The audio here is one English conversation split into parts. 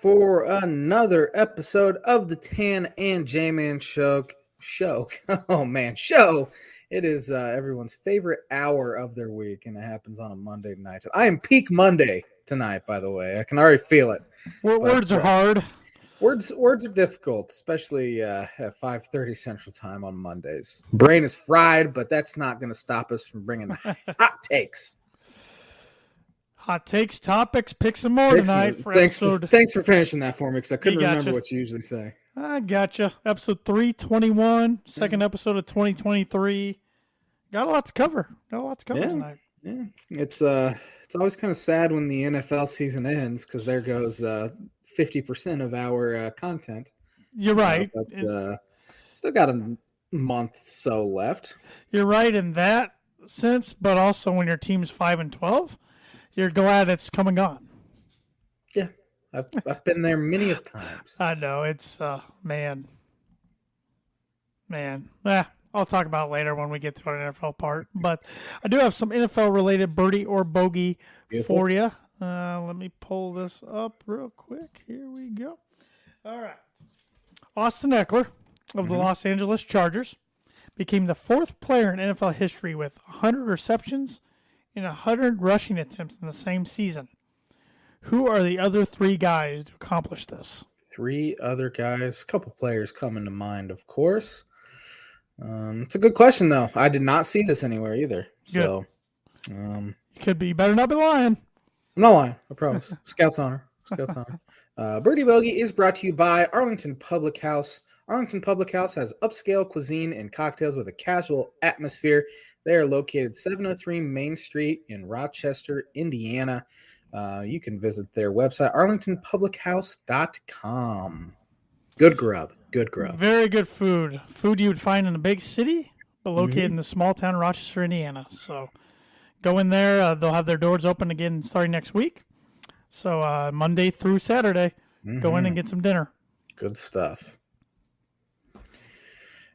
for another episode of the Tan and J-Man Show. Oh, man, show. It is everyone's favorite hour of their week, and it happens on a Monday night. I am peak Monday tonight, by the way. I can already feel it. Words are hard. Words are difficult, especially at 5:30 Central Time on Mondays. Brain is fried, but that's not going to stop us from bringing hot takes. Hot takes, topics, pick some more tonight for episode. Thanks for finishing that for me because I couldn't remember what you usually say. I gotcha. Episode 321, second episode of 2023. Got a lot to cover. Tonight. Yeah, it's always kind of sad when the NFL season ends because there goes 50% of our content. You're right. But still got a month so left. You're right in that sense, but also when your team's 5-12. You're glad it's come and gone. Yeah, I've been there many of times. I know it's man. I'll talk about it later when we get to our NFL part. But I do have some NFL related birdie or bogey for you. Let me pull this up real quick. Here we go. All right. Austin Eckler of the Los Angeles Chargers became the fourth player in NFL history with 100 receptions and 100 rushing attempts in the same season. Who are the other three guys to accomplish this? Three other guys. A couple players coming to mind, of course. It's a good question, though. I did not see this anywhere either. Good. So, you better not be lying. I'm not lying. I promise. Scout's honor. Birdie Bogey is brought to you by Arlington Public House. Arlington Public House has upscale cuisine and cocktails with a casual atmosphere. They are located 703 Main Street in Rochester, Indiana. You can visit their website, arlingtonpublichouse.com. Good grub. Very good food. Food you would find in a big city, but located in the small town of Rochester, Indiana. So go in there. They'll have their doors open again starting next week. So Monday through Saturday, go in and get some dinner. Good stuff.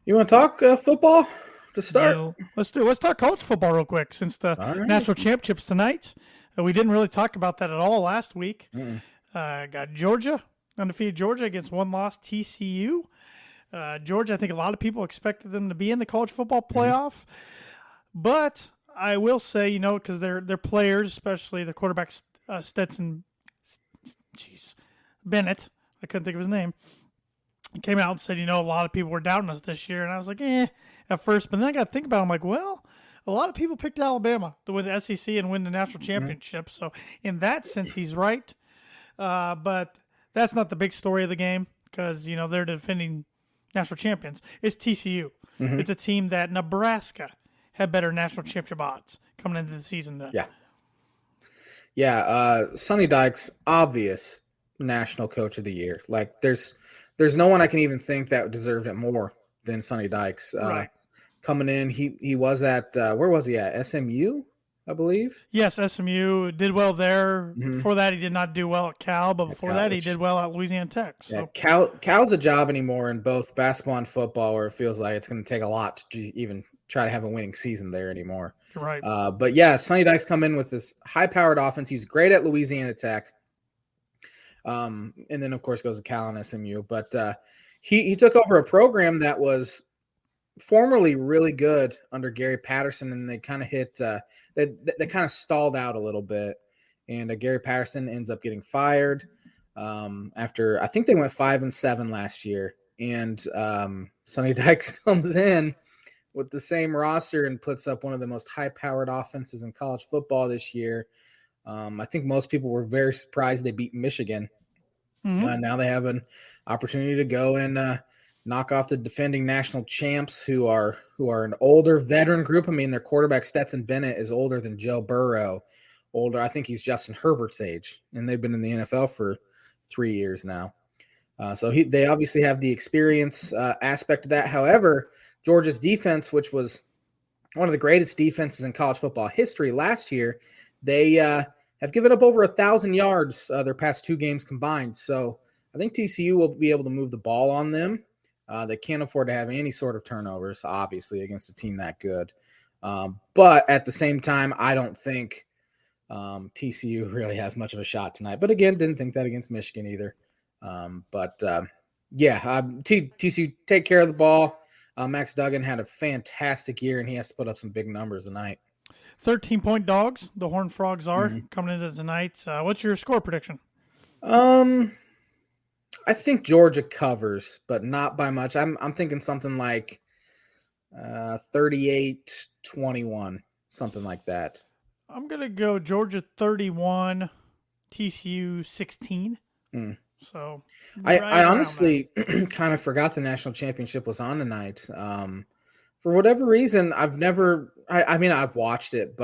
You want to talk football? To start, yeah, let's talk college football real quick since the national championships tonight. We didn't really talk about that at all last week. Got Georgia, undefeated Georgia against one-loss TCU. Georgia, I think a lot of people expected them to be in the college football playoff, but I will say, because they're players, especially the quarterback Bennett. I couldn't think of his name. He came out and said, a lot of people were doubting us this year, and I was like, at first, but then I got to think about it. I'm like, well, a lot of people picked Alabama to win the SEC and win the national championship. So in that sense, he's right. But that's not the big story of the game because, they're defending national champions. It's TCU. It's a team that Nebraska had better national championship odds coming into the season than. Yeah. Sonny Dykes, obvious national coach of the year. Like there's no one I can even think that deserved it more than Sonny Dykes. Right. Coming in, he was at where was he at? SMU, I believe. Yes, SMU did well there. Before that, he did not do well at Cal, but before that, he did well at Louisiana Tech. So. Yeah, Cal's a job anymore in both basketball and football, where it feels like it's going to take a lot to even try to have a winning season there anymore. You're right. But yeah, Sonny Dykes come in with this high-powered offense. He was great at Louisiana Tech, and then of course goes to Cal and SMU. But he took over a program that was formerly really good under Gary Patterson, and they kind of hit they kind of stalled out a little bit, and Gary Patterson ends up getting fired after I think they went 5-7 last year, and Sonny Dykes comes in with the same roster and puts up one of the most high-powered offenses in college football this year. I think most people were very surprised they beat Michigan. Now they have an opportunity to go and knock off the defending national champs who are an older veteran group. I mean, their quarterback Stetson Bennett is older than Joe Burrow. I think he's Justin Herbert's age, and they've been in the NFL for 3 years now. So they obviously have the experience aspect of that. However, Georgia's defense, which was one of the greatest defenses in college football history last year, they have given up over 1,000 yards their past 2 games combined. So I think TCU will be able to move the ball on them. They can't afford to have any sort of turnovers, obviously, against a team that good. But at the same time, I don't think TCU really has much of a shot tonight. But again, didn't think that against Michigan either. TCU take care of the ball. Max Duggan had a fantastic year, and he has to put up some big numbers tonight. 13-point dogs, the Horned Frogs are coming into tonight. What's your score prediction? I think Georgia covers, but not by much. I'm thinking something like 38-21, something like that. I'm going to go Georgia 31, TCU 16. So I honestly kind of forgot the national championship was on tonight. For whatever reason, I've watched it,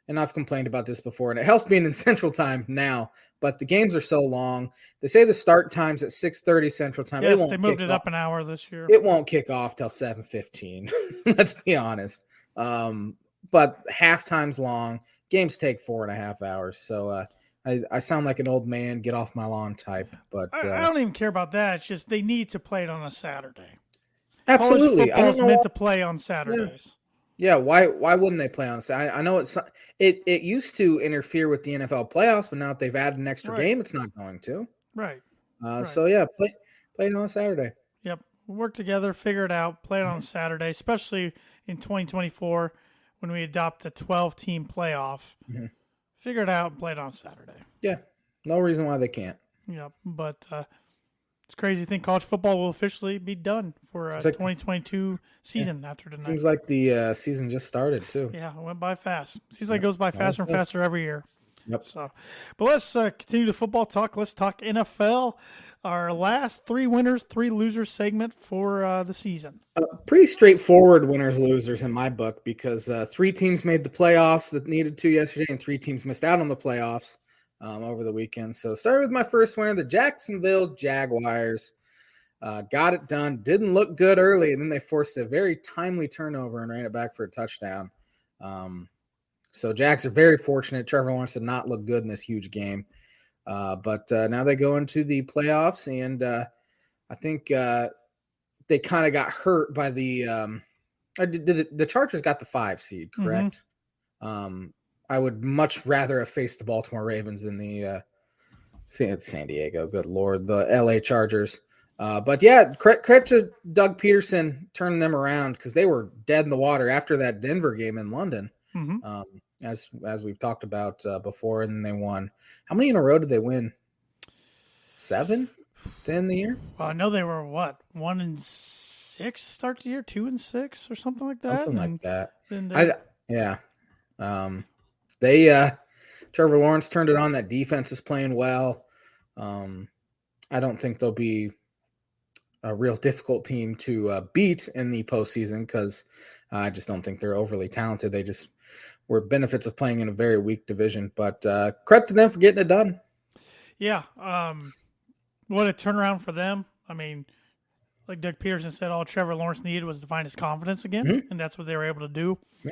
and I've complained about this before, and it helps being in Central Time now, but the games are so long. They say the start time's at 6:30 Central Time. Yes, they moved it up an hour this year. It won't kick off till 7:15. Let's be honest. But halftime's long. Games take 4.5 hours. So I sound like an old man, get off my lawn type. But I don't even care about that. It's just they need to play it on a Saturday. Absolutely. College football is meant to play on Saturdays. Yeah, why wouldn't they play on Saturday? I know it used to interfere with the NFL playoffs, but now that they've added an extra game, it's not going to. Right. So yeah, play it on Saturday. Yep. Work together, figure it out, play it on Saturday, especially in 2024 when we adopt the 12-team playoff. Figure it out and play it on Saturday. Yeah. No reason why they can't. Yep. But it's crazy to think college football will officially be done for 2022 season after tonight. Seems like the season just started too. Yeah, it went by fast. Seems like it goes by faster and faster every year. Yep. So, but let's continue the football talk. Let's talk NFL. Our last 3 winners, 3 losers segment for the season. Pretty straightforward winners, losers in my book because 3 teams made the playoffs that needed to yesterday, and 3 teams missed out on the playoffs over the weekend. So started with my first winner, the Jacksonville Jaguars. Got it done. Didn't look good early, and then they forced a very timely turnover and ran it back for a touchdown. So Jags are very fortunate. Trevor Lawrence did not look good in this huge game. But now they go into the playoffs, and I think they kind of got hurt by the Chargers got the 5 seed, correct? I would much rather have faced the Baltimore Ravens than the San Diego. Good Lord, the LA Chargers. But yeah, credit to Doug Peterson turning them around because they were dead in the water after that Denver game in London. As we've talked about before, and then they won. How many in a row did they win? 7 to end the year? Well, I know they were 1-6 start the year, 2-6 or something like that. Trevor Lawrence turned it on. That defense is playing well. I don't think they'll be a real difficult team to beat in the postseason because I just don't think they're overly talented. They just were benefits of playing in a very weak division, but credit to them for getting it done. Yeah. What a turnaround for them. I mean, like Doug Peterson said, all Trevor Lawrence needed was to find his confidence again, and that's what they were able to do. Yeah.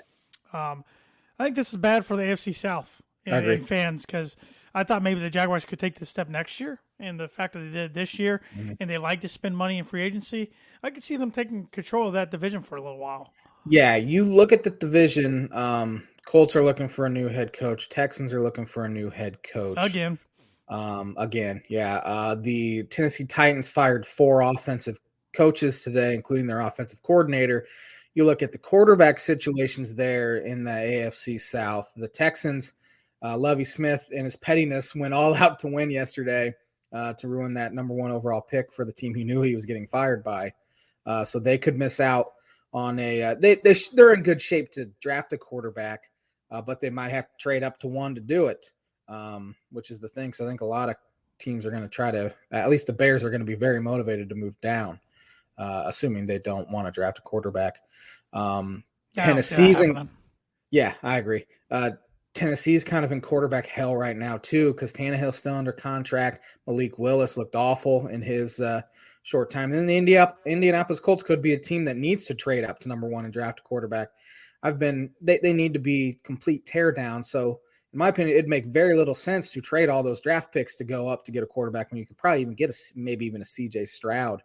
I think this is bad for the AFC South and fans because I thought maybe the Jaguars could take this step next year, and the fact that they did it this year and they like to spend money in free agency, I could see them taking control of that division for a little while. Yeah, you look at the division, Colts are looking for a new head coach. Texans are looking for a new head coach. Again. The Tennessee Titans fired 4 offensive coaches today, including their offensive coordinator. You look at the quarterback situations there in the AFC South. The Texans, Lovie Smith and his pettiness went all out to win yesterday to ruin that number 1 overall pick for the team he knew he was getting fired by. So they could miss out on they're in good shape to draft a quarterback, but they might have to trade up to 1 to do it, which is the thing. So I think a lot of teams are going to try to, at least the Bears are going to be very motivated to move down, assuming they don't want to draft a quarterback. Tennessee's I agree. Tennessee's kind of in quarterback hell right now too, because Tannehill's still under contract. Malik Willis looked awful in his short time. And then the Indianapolis Colts could be a team that needs to trade up to number 1 and draft a quarterback. They need to be complete teardown. So in my opinion, it'd make very little sense to trade all those draft picks to go up to get a quarterback when you could probably even get maybe even a CJ Stroud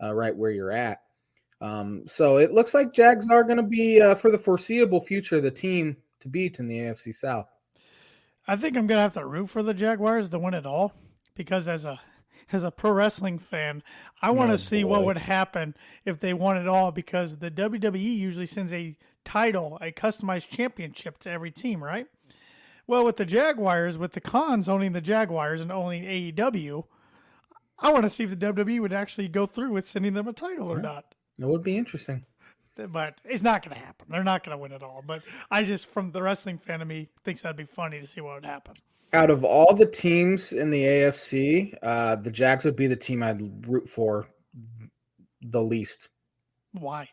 right where you're at. So it looks like Jags are going to be for the foreseeable future the team to beat in the AFC South. I think I'm going to have to root for the Jaguars to win it all because as a as a pro wrestling fan, I want to see what would happen if they won it all, because the WWE usually sends a title, a customized championship to every team, right? Well, with the Jaguars, with the Khans owning the Jaguars and owning AEW, I want to see if the WWE would actually go through with sending them a title or not. It would be interesting. But it's not going to happen. They're not going to win it all. But I just, from the wrestling fan of me, thinks that'd be funny to see what would happen. Out of all the teams in the AFC, the Jags would be the team I'd root for the least. Why?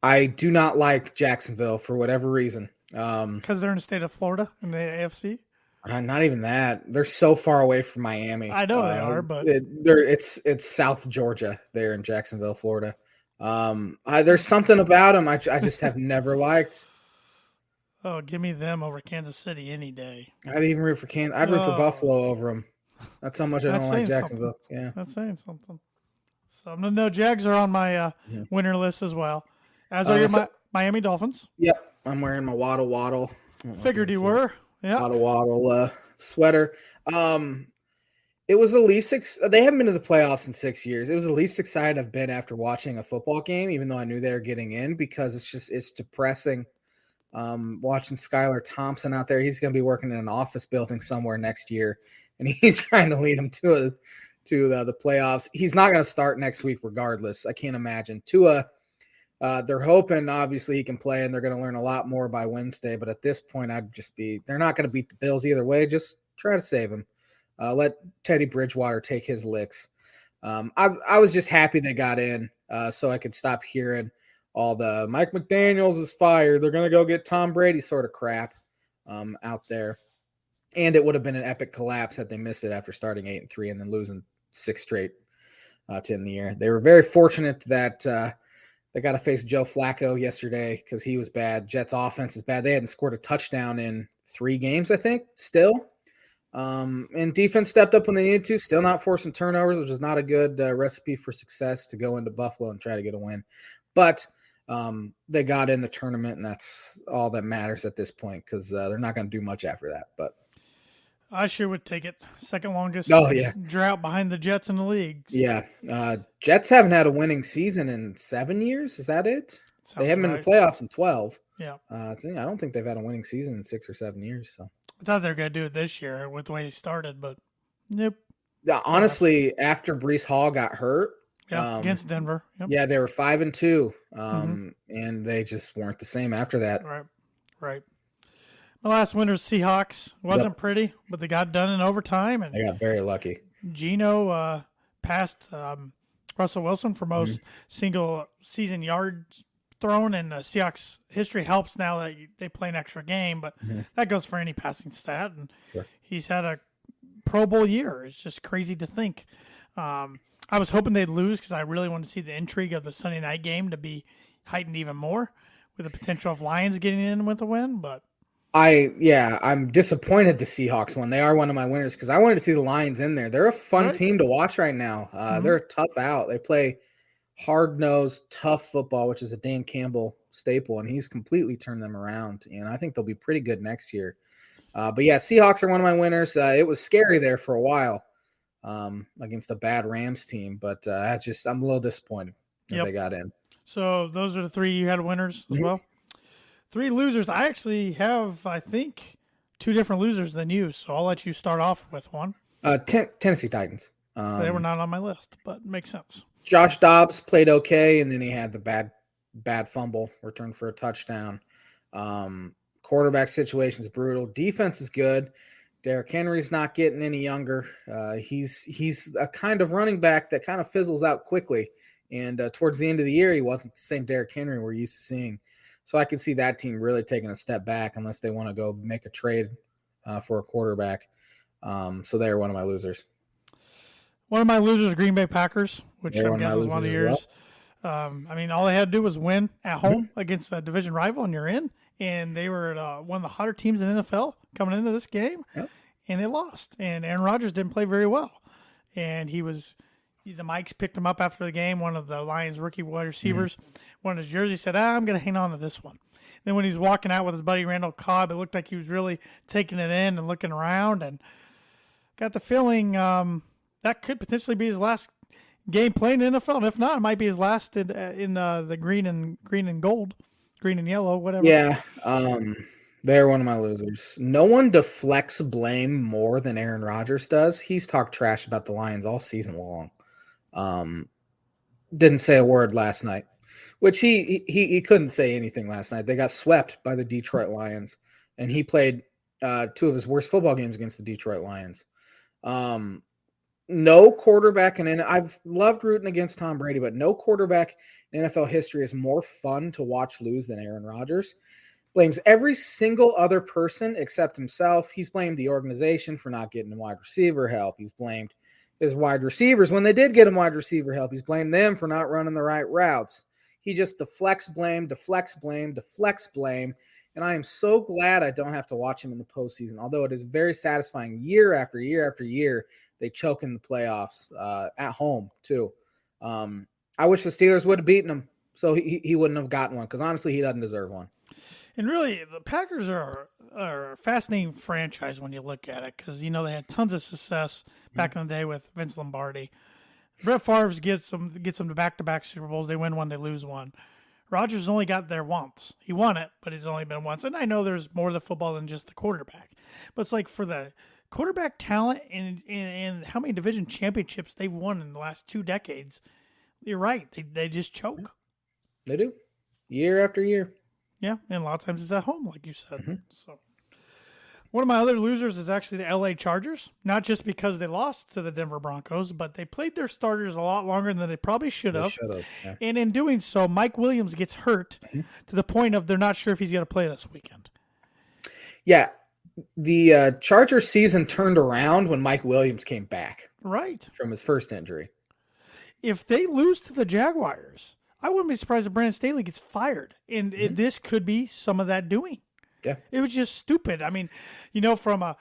I do not like Jacksonville for whatever reason. Because they're in the state of Florida in the AFC? Not even that. They're so far away from Miami. I know they are, but it's South Georgia there in Jacksonville, Florida. There's something about them I just have never liked. Oh, give me them over Kansas City any day. I'd even root for Kansas. I'd root for Buffalo over them. That's how much I don't like Jacksonville. Something. Yeah, that's saying something. So I'm gonna know Jags are on my winner list as well. As are your Miami Dolphins. Yep, I'm wearing my Waddle. Figured you were. Yeah, Waddle sweater. It was the least. They haven't been to the playoffs in 6 years. It was the least excited I've been after watching a football game, even though I knew they were getting in, because it's depressing. Watching Skylar Thompson out there, he's going to be working in an office building somewhere next year, and he's trying to lead them to the playoffs. He's not going to start next week, regardless. I can't imagine. Tua, they're hoping obviously he can play, and they're going to learn a lot more by Wednesday. But at this point, they're not going to beat the Bills either way. Just try to save him. Let Teddy Bridgewater take his licks. I was just happy they got in, so I could stop hearing all the Mike McDaniels is fired, they're going to go get Tom Brady sort of crap out there. And it would have been an epic collapse had they missed it after starting 8-3 and then losing 6 straight to end the year. They were very fortunate that they got to face Joe Flacco yesterday because he was bad. Jets offense is bad. They hadn't scored a touchdown in 3 games, I think, still. And defense stepped up when they needed to, still not forcing turnovers, which is not a good recipe for success to go into Buffalo and try to get a win. But they got in the tournament, and that's all that matters at this point, because they're not going to do much after that. But I sure would take it. Second longest drought behind the Jets in the league. Yeah. Jets haven't had a winning season in 7 years. Is that it? They haven't been in the playoffs in 12. Yeah. I don't think they've had a winning season in 6 or 7 years. So I thought they were going to do it this year with the way he started, but nope. Yeah, honestly, after Breece Hall got hurt, against Denver. Yep. Yeah, they were 5-2, and they just weren't the same after that. Right. My last winner's Seahawks. Wasn't pretty, but they got done in overtime, and they got very lucky. Geno passed Russell Wilson for most single season yards thrown in Seahawks history. Helps now that they play an extra game, but that goes for any passing stat. And he's had a Pro Bowl year. It's just crazy to think. I was hoping they'd lose because I really wanted to see the intrigue of the Sunday night game to be heightened even more with the potential of Lions getting in with a win. But I'm disappointed the Seahawks won. They are one of my winners because I wanted to see the Lions in there. They're a fun team to watch right now. They're a tough out. They play hard-nosed, tough football, which is a Dan Campbell staple, and he's completely turned them around. And I think they'll be pretty good next year. But yeah, Seahawks are one of my winners. It was scary there for a while against a bad Rams team, but I'm a little disappointed that they got in. So those are the 3 you had winners as well. 3 losers. I actually have, I think, 2 different losers than you, so I'll let you start off with one. Tennessee Titans. They were not on my list, but makes sense. Josh Dobbs played okay, and then he had the bad fumble return for a touchdown. Quarterback situation is brutal. Defense is good. Derrick Henry's not getting any younger. He's a kind of running back that kind of fizzles out quickly. And towards the end of the year, he wasn't the same Derrick Henry we're used to seeing. So I can see that team really taking a step back unless they want to go make a trade for a quarterback. So they're one of my losers. One of my losers, Green Bay Packers, which I guess is one of yours. Well. All they had to do was win at home against a division rival, and you're in. And they were one of the hotter teams in the NFL coming into this game, and they lost. And Aaron Rodgers didn't play very well. And the mics picked him up after the game. One of the Lions rookie wide receivers, one of his jerseys said, I'm going to hang on to this one. Then when he was walking out with his buddy Randall Cobb, it looked like he was really taking it in and looking around, and got the feeling that could potentially be his last game playing in the NFL. And if not, it might be his last in the green and gold, green and yellow, whatever. Yeah. They're one of my losers. No one deflects blame more than Aaron Rodgers does. He's talked trash about the Lions all season long. Didn't say a word last night, which he couldn't say anything last night. They got swept by the Detroit Lions, and he played 2 of his worst football games against the Detroit Lions. No quarterback I've loved rooting against Tom Brady, but no quarterback in NFL history is more fun to watch lose than Aaron Rodgers. Blames every single other person except himself. He's blamed the organization for not getting wide receiver help. He's blamed his wide receivers when they did get him wide receiver help. He's blamed them for not running the right routes. He just deflects blame. And I am so glad I don't have to watch him in the postseason, although it is very satisfying year after year after year. They choke in the playoffs at home, too. I wish the Steelers would have beaten him so he wouldn't have gotten one, because honestly, he doesn't deserve one. And really, the Packers are a fascinating franchise when you look at it, because, they had tons of success back in the day with Vince Lombardi. Brett Favre gets them to back-to-back Super Bowls. They win one, they lose one. Rodgers only got there once. He won it, but he's only been once. And I know there's more to football than just the quarterback. But it's like for the quarterback talent and how many division championships they've won in the last 2 decades, you're right. They just choke. They do. Year after year. Yeah, and a lot of times it's at home, like you said. Mm-hmm. So, one of my other losers is actually the LA Chargers, not just because they lost to the Denver Broncos, but they played their starters a lot longer than they probably should have. Yeah. And in doing so, Mike Williams gets hurt to the point of they're not sure if he's going to play this weekend. Yeah, the Chargers season turned around when Mike Williams came back. Right. From his first injury. If they lose to the Jaguars, I wouldn't be surprised if Brandon Staley gets fired. And this could be some of that doing. Yeah. It was just stupid. I mean, from a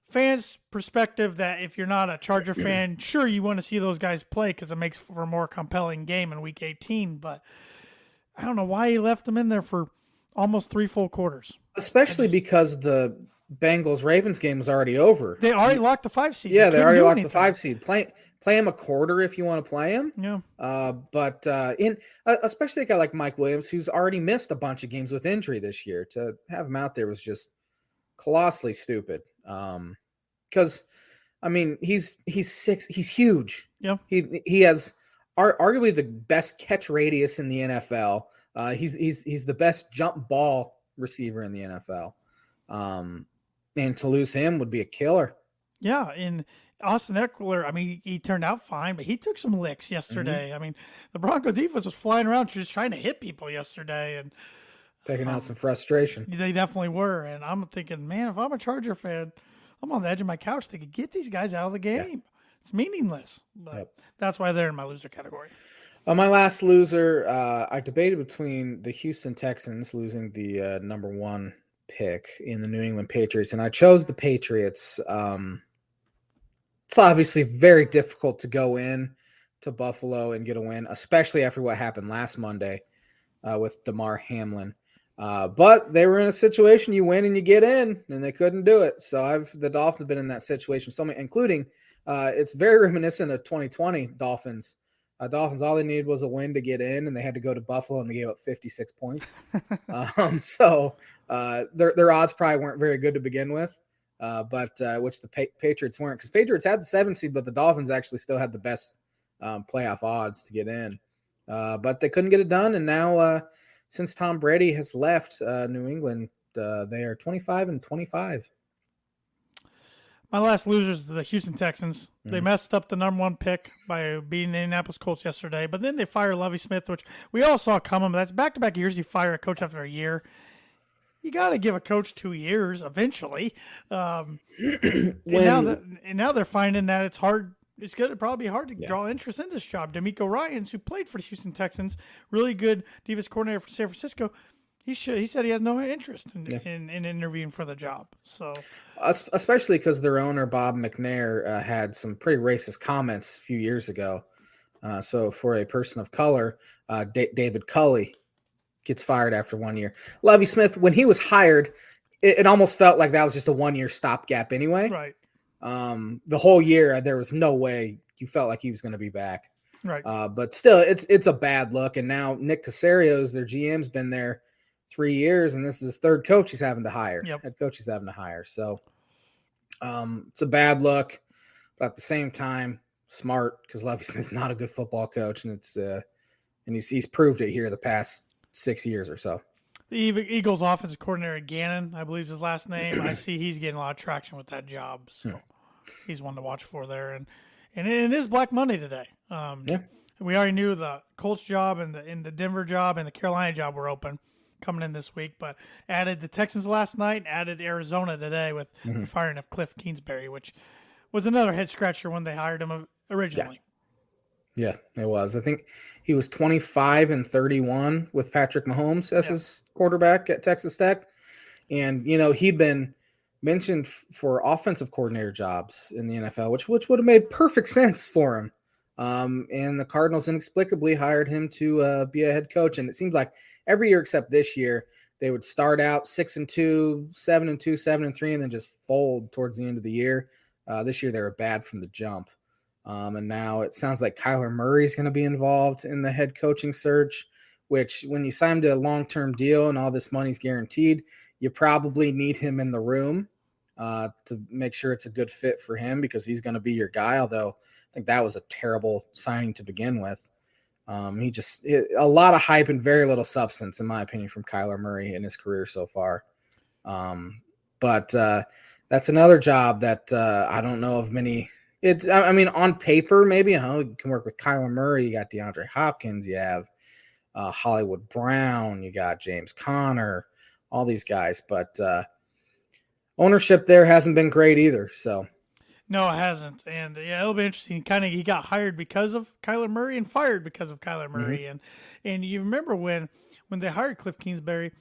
fan's perspective, that if you're not a Charger fan, sure, you want to see those guys play because it makes for a more compelling game in Week 18. But I don't know why he left them in there for almost 3 full quarters. Especially because the Bengals-Ravens game was already over. They already locked the 5 seed. Yeah, they already locked the 5 seed. Play him a quarter if you want to play him. Yeah. But especially a guy like Mike Williams, who's already missed a bunch of games with injury this year, to have him out there was just colossally stupid. Because he's 6, he's huge. Yeah. He has arguably the best catch radius in the NFL. He's the best jump ball receiver in the NFL. And to lose him would be a killer. Yeah, and Austin Eckler, he turned out fine, but he took some licks yesterday. Mm-hmm. The Bronco defense was flying around just trying to hit people yesterday. And taking out some frustration. They definitely were. And I'm thinking, man, if I'm a Charger fan, I'm on the edge of my couch thinking, get these guys out of the game. Yeah. It's meaningless. But that's why they're in my loser category. My last loser, I debated between the Houston Texans losing the number 1 pick in the New England Patriots, and I chose the Patriots. It's obviously very difficult to go in to Buffalo and get a win, especially after what happened last Monday with Damar Hamlin. But they were in a situation you win and you get in, and they couldn't do it. So the Dolphins have been in that situation, including it's very reminiscent of 2020 Dolphins. Dolphins, all they needed was a win to get in, and they had to go to Buffalo, and they gave up 56 points. So their odds probably weren't very good to begin with. But which the Patriots weren't, because Patriots had the 7 seed, but the Dolphins actually still had the best playoff odds to get in. But they couldn't get it done, and now since Tom Brady has left New England, they are 25-25. My last losers are the Houston Texans. Mm-hmm. They messed up the number 1 pick by beating the Indianapolis Colts yesterday, but then they fire Lovie Smith, which we all saw coming. But that's back-to-back years you fire a coach after a year. You got to give a coach 2 years eventually. And now they're finding that it's hard. It's going to probably be hard to draw interest in this job. D'Amico Ryans, who played for the Houston Texans, really good defense coordinator for San Francisco, he said he has no interest in interviewing for the job. So, especially because their owner Bob McNair had some pretty racist comments a few years ago. So for a person of color, David Culley gets fired after 1 year. Lovie Smith, when he was hired, it almost felt like that was just a 1 year stopgap anyway. Right. The whole year, there was no way you felt like he was going to be back. Right. But still, it's a bad look. And now Nick Casario's, their GM's been there 3 years, and this is his third coach he's having to hire. Yep. Head coach he's having to hire. So it's a bad look, but at the same time, smart, because Lovie Smith's not a good football coach, and he's proved it here the past 6 years or so. The Eagles offensive coordinator Gannon, I believe is his last name. I see he's getting a lot of traction with that job, so he's one to watch for there. And it is Black Monday today. We already knew the Colts job and the Denver job and the Carolina job were open coming in this week, but added the Texans last night, added Arizona today with the firing of Cliff Kingsbury, which was another head scratcher when they hired him originally. Yeah, it was. I think he was 25-31 with Patrick Mahomes as his quarterback at Texas Tech. And, he'd been mentioned for offensive coordinator jobs in the NFL, which would have made perfect sense for him. And the Cardinals inexplicably hired him to be a head coach. And it seems like every year except this year, they would start out 6-2, 7-2, 7-3, and then just fold towards the end of the year. This year they were bad from the jump. And now it sounds like Kyler Murray is going to be involved in the head coaching search, which when you sign him to a long-term deal and all this money's guaranteed, you probably need him in the room to make sure it's a good fit for him because he's going to be your guy, although I think that was a terrible signing to begin with. A lot of hype and very little substance, in my opinion, from Kyler Murray in his career so far. But that's another job that I don't know of many. On paper, maybe you can work with Kyler Murray. You got DeAndre Hopkins. You have Hollywood Brown. You got James Conner. All these guys, but ownership there hasn't been great either. So. No, it hasn't. And it'll be interesting. He got hired because of Kyler Murray and fired because of Kyler Murray. And you remember when they hired Cliff Kingsbury,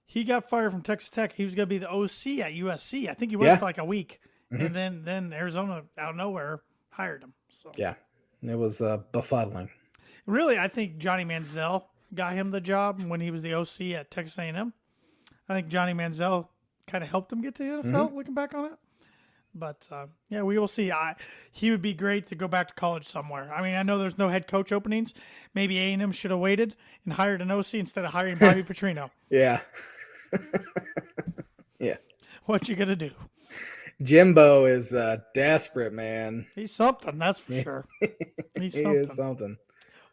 he got fired from Texas Tech. He was going to be the OC at USC. I think he was for like a week. And then Arizona out of nowhere hired him. So yeah, it was befuddling. Really, I think Johnny Manziel got him the job when he was the OC at Texas A&M. I think Johnny Manziel kind of helped him get to the NFL, looking back on it. But, we will see. He would be great to go back to college somewhere. I mean, I know there's no head coach openings. Maybe A&M should have waited and hired an OC instead of hiring Bobby Petrino. Yeah. Yeah. What you going to do? Jimbo is desperate, man. He's something, that's for sure. He is something.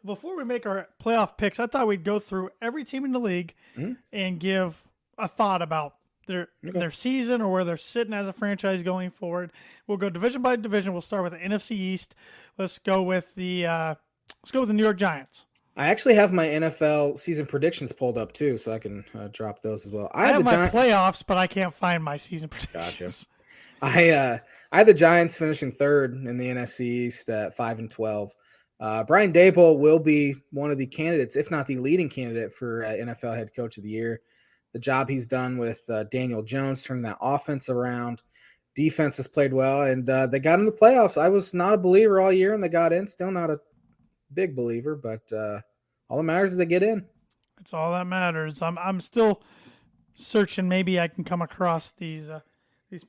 Before we make our playoff picks, I thought we'd go through every team in the league and give a thought about their season or where they're sitting as a franchise going forward. We'll go division by division. We'll start with the NFC East. Let's go with the New York Giants. I actually have my NFL season predictions pulled up too, so I can drop those as well. I have my playoffs, but I can't find my season predictions. Gotcha. I had the Giants finishing third in the NFC East at 5-12. Brian Daboll will be one of the candidates, if not the leading candidate for NFL head coach of the year. The job he's done with Daniel Jones, turning that offense around. Defense has played well, and they got in the playoffs. I was not a believer all year, and they got in. Still not a big believer, but all that matters is they get in. That's all that matters. I'm still searching. Maybe I can come across these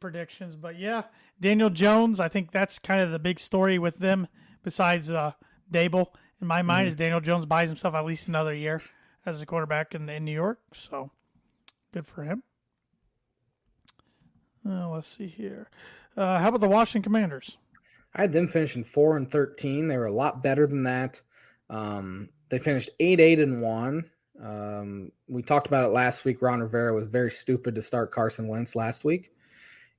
predictions, but yeah, Daniel Jones. I think that's kind of the big story with them. Besides Daboll, in my mind, is Daniel Jones buys himself at least another year as a quarterback in New York. So good for him. Let's see here. How about the Washington Commanders? I had them finishing 4-13. They were a lot better than that. They finished 8-1. We talked about it last week. Ron Rivera was very stupid to start Carson Wentz last week,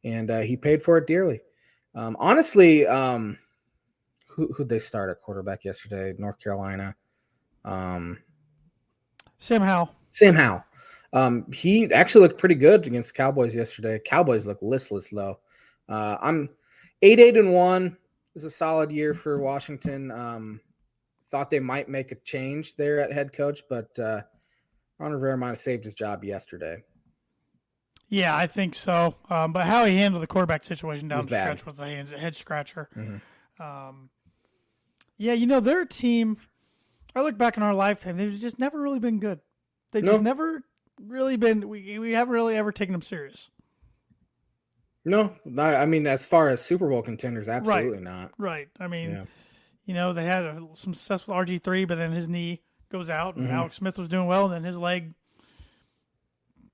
and he paid for it dearly. Honestly, who'd they start at quarterback yesterday? North Carolina. Sam Howell. He actually looked pretty good against Cowboys yesterday. Cowboys look listless, though. I'm 8-1 is a solid year for Washington. Thought they might make a change there at head coach, but Ron Rivera might have saved his job yesterday. Yeah, I think so. But how he handled the quarterback situation down the stretch was a head scratcher. Their team, I look back in our lifetime, they've just never really been good. They've just never really been, we haven't really ever taken them serious. No, I mean, as far as Super Bowl contenders, absolutely not. Right. I mean, They had some success with RG3, but then his knee goes out, and Mm-hmm. Alex Smith was doing well, and then his leg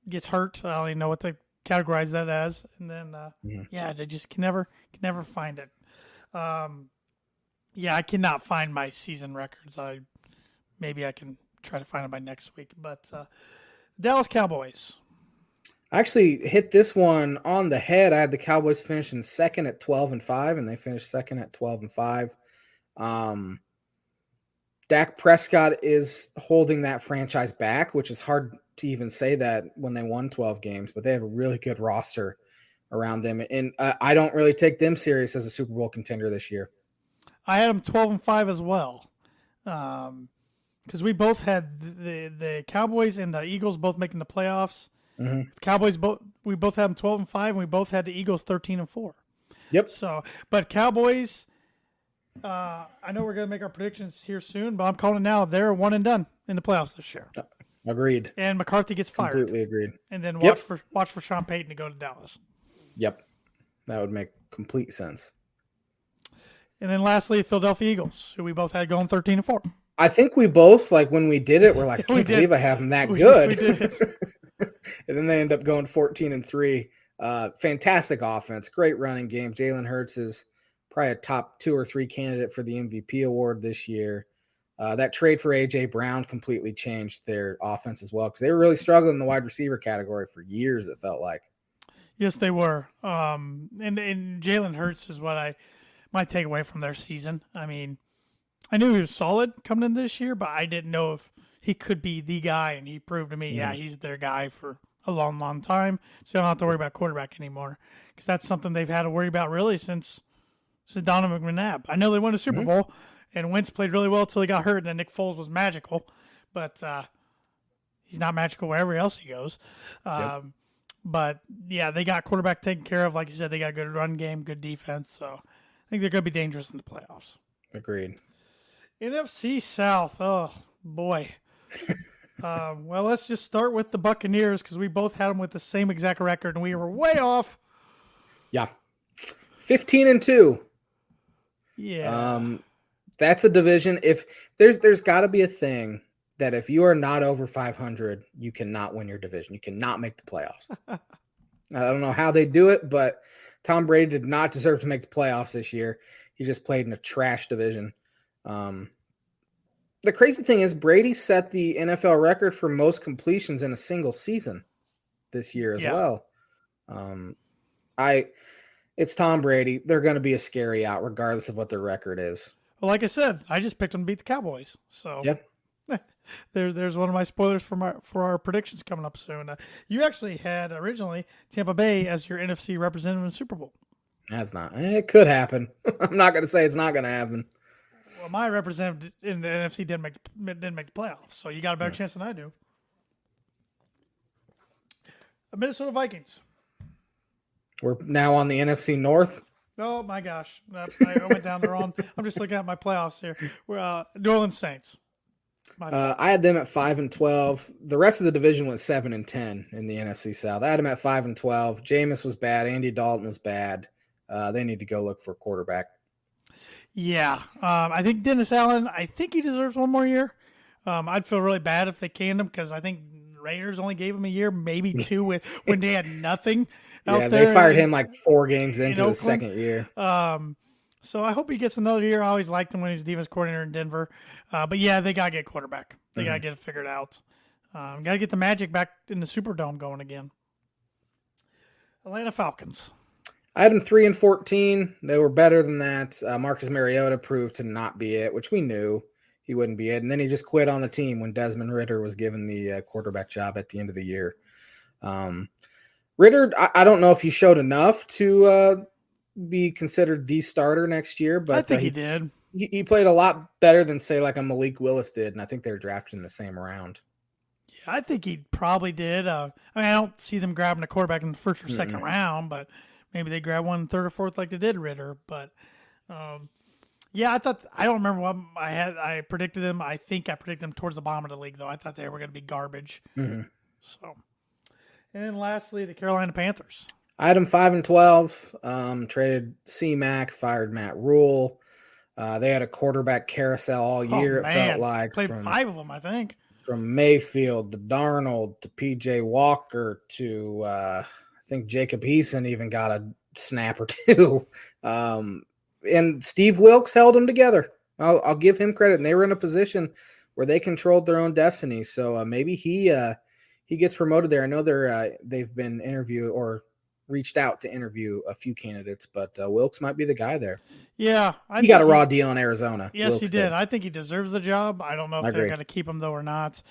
gets hurt. I don't even know what to categorize that as. And then, they just can never find it. I cannot find my season records. Maybe I can try to find them by next week. But Dallas Cowboys. I actually hit this one on the head. I had the Cowboys finishing second at 12-5, and they finished second at 12-5. Dak Prescott is holding that franchise back, which is hard to even say that when they won 12 games, but they have a really good roster around them. And I don't really take them serious as a Super Bowl contender this year. I had them 12-5 as well. Because we both had the Cowboys and the Eagles both making the playoffs. Mm-hmm. The Cowboys we both had them 12-5, and we both had the Eagles 13-4. Yep. So, but Cowboys, I know we're going to make our predictions here soon, but I'm calling it now. They're one and done in the playoffs this year. Agreed. And McCarthy gets fired. Completely agreed. And then watch for Sean Payton to go to Dallas. Yep. That would make complete sense. And then lastly, Philadelphia Eagles, who we both had going 13-4. I think we both, when we did it, we're like, I can't believe I have them that good. We did. And then they end up going 14-3. Fantastic offense, great running game. Jalen Hurts is probably a top 2 or 3 candidate for the MVP award this year. That trade for A.J. Brown completely changed their offense as well, because they were really struggling in the wide receiver category for years, it felt like. Yes, they were. And Jalen Hurts is what my takeaway from their season. I mean, I knew he was solid coming in this year, but I didn't know if he could be the guy, and he proved to me, he's their guy for a long, long time. So you don't have to worry about quarterback anymore, because that's something they've had to worry about really since Donovan McNabb. I know they won a Super Bowl, and Wentz played really well until he got hurt, and then Nick Foles was magical, but he's not magical wherever else he goes. But, they got quarterback taken care of. Like you said, they got a good run game, good defense, so I think they're going to be dangerous in the playoffs. Agreed. NFC South, oh, boy. Well, let's just start with the Buccaneers, because we both had them with the same exact record, and we were way off. Yeah. 15-2. Yeah. That's a division. If there's got to be a thing that if you are not over 500, you cannot win your division. You cannot make the playoffs. I don't know how they do it, but Tom Brady did not deserve to make the playoffs this year. He just played in a trash division. The crazy thing is Brady set the NFL record for most completions in a single season this year as well. It's Tom Brady. They're going to be a scary out regardless of what their record is. Well, like I said, I just picked them to beat the Cowboys. So there's one of my spoilers for our predictions coming up soon. You actually had originally Tampa Bay as your NFC representative in the Super Bowl. That's not. It could happen. I'm not going to say it's not going to happen. Well, my representative in the NFC didn't make the playoffs, so you got a better chance than I do. The Minnesota Vikings. We're now on the NFC North. Oh my gosh, I went down the wrong. I'm just looking at my playoffs here. We're New Orleans Saints. I had them at 5-12. The rest of the division went 7-10 in the NFC South. I had them at 5-12. Jameis was bad. Andy Dalton was bad. They need to go look for a quarterback. Yeah, I think Dennis Allen. I think he deserves one more year. I'd feel really bad if they canned him, because I think Raiders only gave him a year, maybe 2, when they had nothing. Yeah, they fired him like 4 games into his second year. So I hope he gets another year. I always liked him when he was defense coordinator in Denver. But they got to get quarterback. They got to get it figured out. Got to get the magic back in the Superdome going again. Atlanta Falcons. I had them 3-14. They were better than that. Marcus Mariota proved to not be it, which we knew he wouldn't be it. And then he just quit on the team when Desmond Ridder was given the quarterback job at the end of the year. Ridder, I don't know if he showed enough to be considered the starter next year, but I think he did. He played a lot better than, say, like a Malik Willis did, and I think they were drafted in the same round. Yeah, I think he probably did. I don't see them grabbing a quarterback in the first or second round, but maybe they grab one third or fourth like they did Ridder. But I don't remember what I predicted them. I think I predicted them towards the bottom of the league, though. I thought they were going to be garbage. So, and then lastly, the Carolina Panthers. I had them 5-12. Traded C-Mac, fired Matt Rule. They had a quarterback carousel all year. Oh, It felt man. like Played 5 of them, I think. from Mayfield to Darnold to PJ Walker to I think Jacob Eason even got a snap or two. And Steve Wilkes held them together. I'll give him credit. And they were in a position where they controlled their own destiny. So maybe he gets promoted there. I know they've been interviewed or reached out to interview a few candidates, but Wilkes might be the guy there. Yeah. He got a raw deal in Arizona. Yes, Wilkes he did. I think he deserves the job. I don't know if they're going to keep him, though, or not.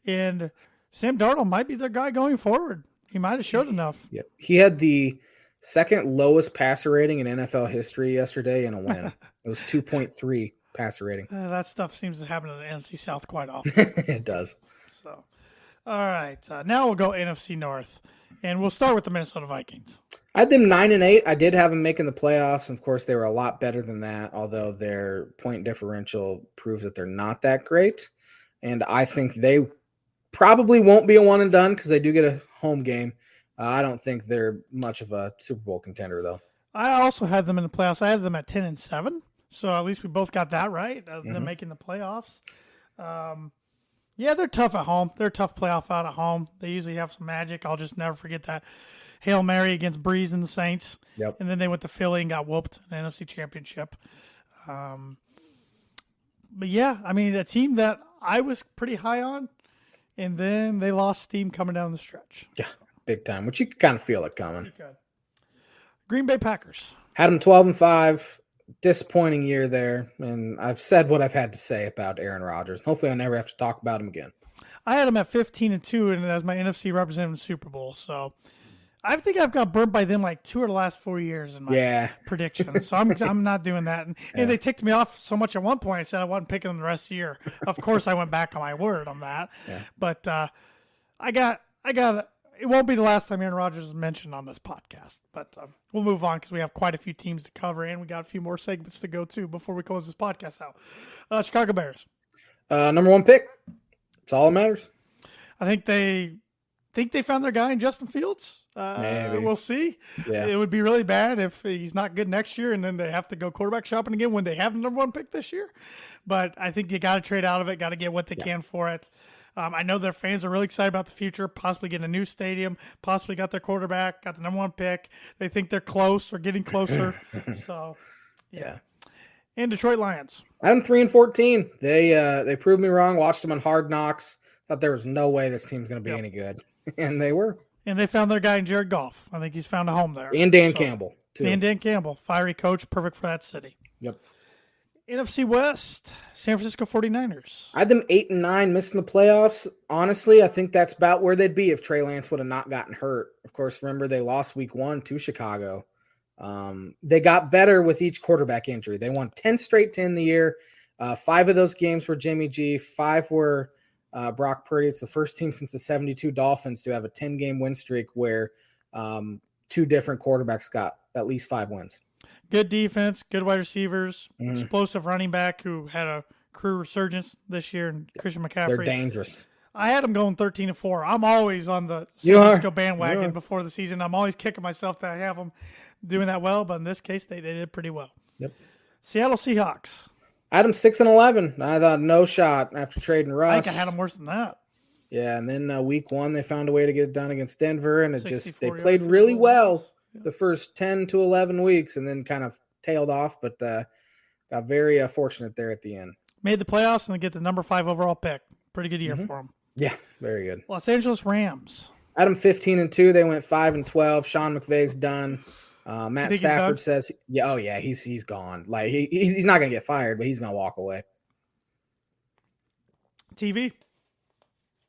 And Sam Darnold might be their guy going forward. He might have showed enough. Yeah. He had the second lowest passer rating in NFL history yesterday in a win. It was 2.3 passer rating. That stuff seems to happen in the NFC South quite often. It does. So, all right. Now we'll go NFC North, and we'll start with the Minnesota Vikings. I had them 9-8. I did have them making the playoffs. And of course, they were a lot better than that, although their point differential proves that they're not that great. And I think they probably won't be a one and done because they do get a home game. I don't think they're much of a Super Bowl contender, though. I also had them in the playoffs. I had them at 10-7. So at least we both got that right, them making the playoffs. Yeah, they're tough at home. They're a tough playoff out at home. They usually have some magic. I'll just never forget that Hail Mary against Breeze and the Saints. Yep. And then they went to Philly and got whooped in the NFC Championship. But yeah, I mean, a team that I was pretty high on, and then they lost steam coming down the stretch. Yeah, big time, which you could kind of feel it coming. Green Bay Packers. Had them 12-5. Disappointing year there, and I've said what I've had to say about Aaron Rodgers. Hopefully I never have to talk about him again. I had him at 15-2 and as my NFC representative in the Super Bowl, so I think I've got burnt by them like 2 of the last 4 years in my predictions. So I'm not doing that. And they ticked me off so much at one point I said I wasn't picking them the rest of the year. Of course I went back on my word on that. Yeah. But I got it won't be the last time Aaron Rodgers is mentioned on this podcast. But we'll move on because we have quite a few teams to cover and we got a few more segments to go to before we close this podcast out. Chicago Bears. Number 1 pick. That's all that matters. I think they found their guy in Justin Fields. Maybe. We'll see. Yeah. It would be really bad if he's not good next year and then they have to go quarterback shopping again when they have the number 1 pick this year. But I think you got to trade out of it, got to get what they can for it. I know their fans are really excited about the future, possibly getting a new stadium, possibly got their quarterback, got the number 1 pick. They think they're close or getting closer. So, yeah. And Detroit Lions. I'm 3-14. They proved me wrong. Watched them on Hard Knocks. Thought there was no way this team's going to be any good. And they were. And they found their guy in Jared Goff. I think he's found a home there. And Dan Campbell, too. And Dan Campbell, fiery coach, perfect for that city. Yep. NFC West, San Francisco 49ers. I had them 8-9, missing the playoffs. Honestly, I think that's about where they'd be if Trey Lance would have not gotten hurt. Of course, remember they lost week 1 to Chicago. They got better with each quarterback injury. They won 10 straight to end the year. 5 of those games were Jimmy G. 5 were Brock Purdy. It's the first team since the 72 Dolphins to have a 10-game win streak where 2 different quarterbacks got at least 5 wins. Good defense, good wide receivers, explosive running back who had a career resurgence this year, and Christian McCaffrey. They're dangerous. I had them going 13-4. I'm always on the San Francisco bandwagon before the season. I'm always kicking myself that I have them doing that well, but in this case, they did pretty well. Yep. Seattle Seahawks. I had them 6-11. I thought no shot after trading Russ. I think I had them worse than that. Yeah, and then week 1 they found a way to get it done against Denver, and they played really well the first 10 to 11 weeks, and then kind of tailed off, but got very fortunate there at the end. Made the playoffs and they get the number 5 overall pick. Pretty good year for them. Yeah, very good. Los Angeles Rams. I had them 15-2. They went 5-12. Sean McVay's done. Matt Stafford says, he's gone. Like he's not gonna get fired, but he's gonna walk away. TV.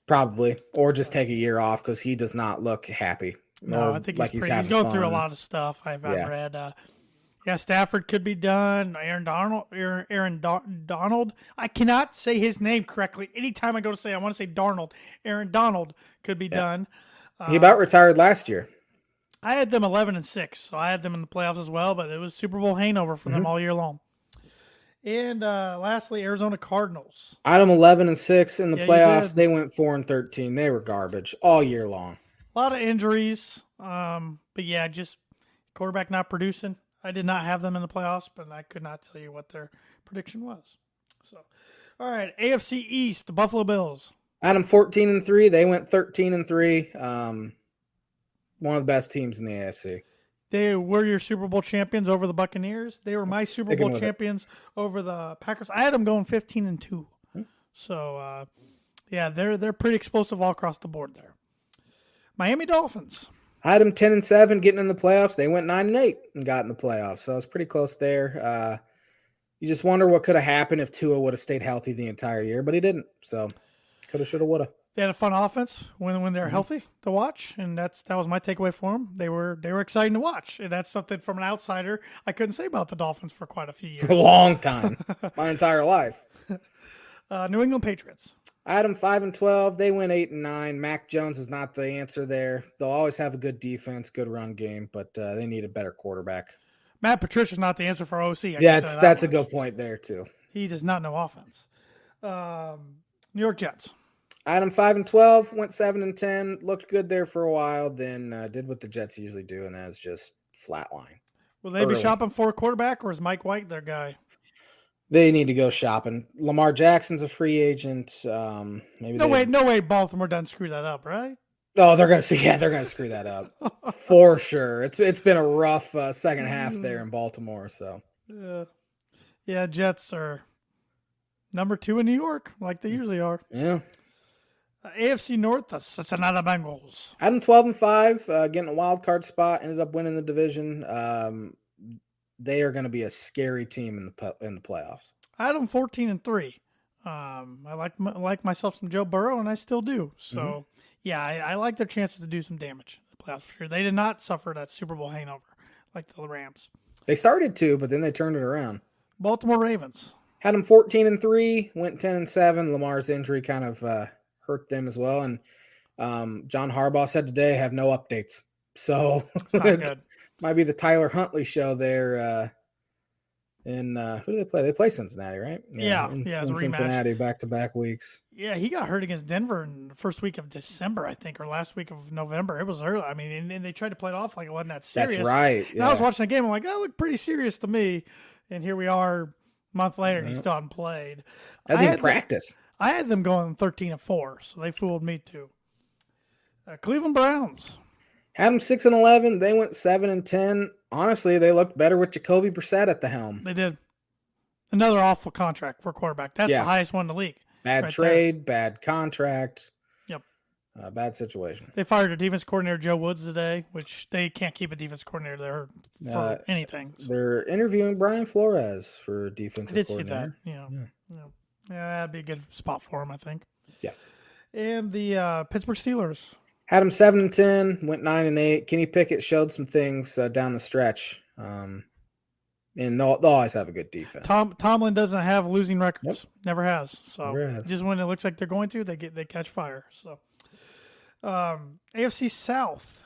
Probably, or just take a year off because he does not look happy. No, I think he's going through a lot of stuff. I've read. Stafford could be done. Aaron Donald. I cannot say his name correctly. Anytime I go to say, I want to say Darnold. Aaron Donald could be done. He about retired last year. I had them 11-6, so I had them in the playoffs as well. But it was Super Bowl hangover for them all year long. And lastly, Arizona Cardinals. I had them 11-6 in the playoffs. They went 4-13. They were garbage all year long. A lot of injuries, but just quarterback not producing. I did not have them in the playoffs, but I could not tell you what their prediction was. So, all right, AFC East, the Buffalo Bills. I had them 14-3. They went 13-3. One of the best teams in the AFC. They were your Super Bowl champions over the Buccaneers. They were my Super Bowl champions over the Packers. I had them going 15-2. So, yeah, they're pretty explosive all across the board there. Miami Dolphins. I had them 10-7, getting in the playoffs. They went 9-8 and got in the playoffs. So it was pretty close there. You just wonder what could have happened if Tua would have stayed healthy the entire year, but he didn't. So coulda, shoulda, woulda. They had a fun offense when they're healthy to watch, and that was my takeaway for them. They were exciting to watch, and that's something from an outsider I couldn't say about the Dolphins for quite a few years. For a long time, my entire life. New England Patriots. I had them 5-12. They went 8-9. Mac Jones is not the answer there. They'll always have a good defense, good run game, but they need a better quarterback. Matt Patricia's not the answer for OC. That's a good point there too. He does not know offense. New York Jets. I had them 5-12, went 7-10, looked good there for a while, then did what the Jets usually do, and that's just flatline. Will they be shopping for a quarterback, or is Mike White their guy? They need to go shopping. Lamar Jackson's a free agent. Maybe no way. Baltimore doesn't screw that up, right? Oh, they're gonna screw that up for sure. It's been a rough second half there in Baltimore. So yeah, Jets are number 2 in New York, like they usually are. Yeah. AFC North, the Cincinnati Bengals. I had them 12-5, getting a wild card spot. Ended up winning the division. They are going to be a scary team in the playoffs. I had them 14-3. I like myself some Joe Burrow, and I still do. So, yeah, I like their chances to do some damage in the playoffs for sure. They did not suffer that Super Bowl hangover like the Rams. They started to, but then they turned it around. Baltimore Ravens. Had them 14-3, went 10-7. Lamar's injury kind of hurt them as well. And John Harbaugh said today, have no updates. So it's not good. Might be the Tyler Huntley show there. Who do they play? They play Cincinnati, right? Yeah, in Cincinnati back-to-back weeks. Yeah, he got hurt against Denver in the first week of December, I think, or last week of November. It was early. I mean, and they tried to play it off like it wasn't that serious. That's right. Yeah. And I was watching the game. I'm like, that looked pretty serious to me. And here we are a month later, and he still hadn't played. I didn't practice. I had them going 13-4, so they fooled me too. Cleveland Browns. Had them 6-11. They went 7-10. Honestly, they looked better with Jacoby Brissett at the helm. They did. Another awful contract for a quarterback. That's the highest one in the league. Bad trade, bad contract. Yep. Bad situation. They fired a defense coordinator, Joe Woods, today, which they can't keep a defense coordinator there for anything. So. They're interviewing Brian Flores for defensive coordinator. I did see that. Yeah, that'd be a good spot for him, I think. Yeah. And the Pittsburgh Steelers. Had them 7-10, went 9-8. Kenny Pickett showed some things down the stretch. And they'll always have a good defense. Tomlin doesn't have losing records. Yep. Never has. So just when it looks like they're going to, they catch fire. So AFC South,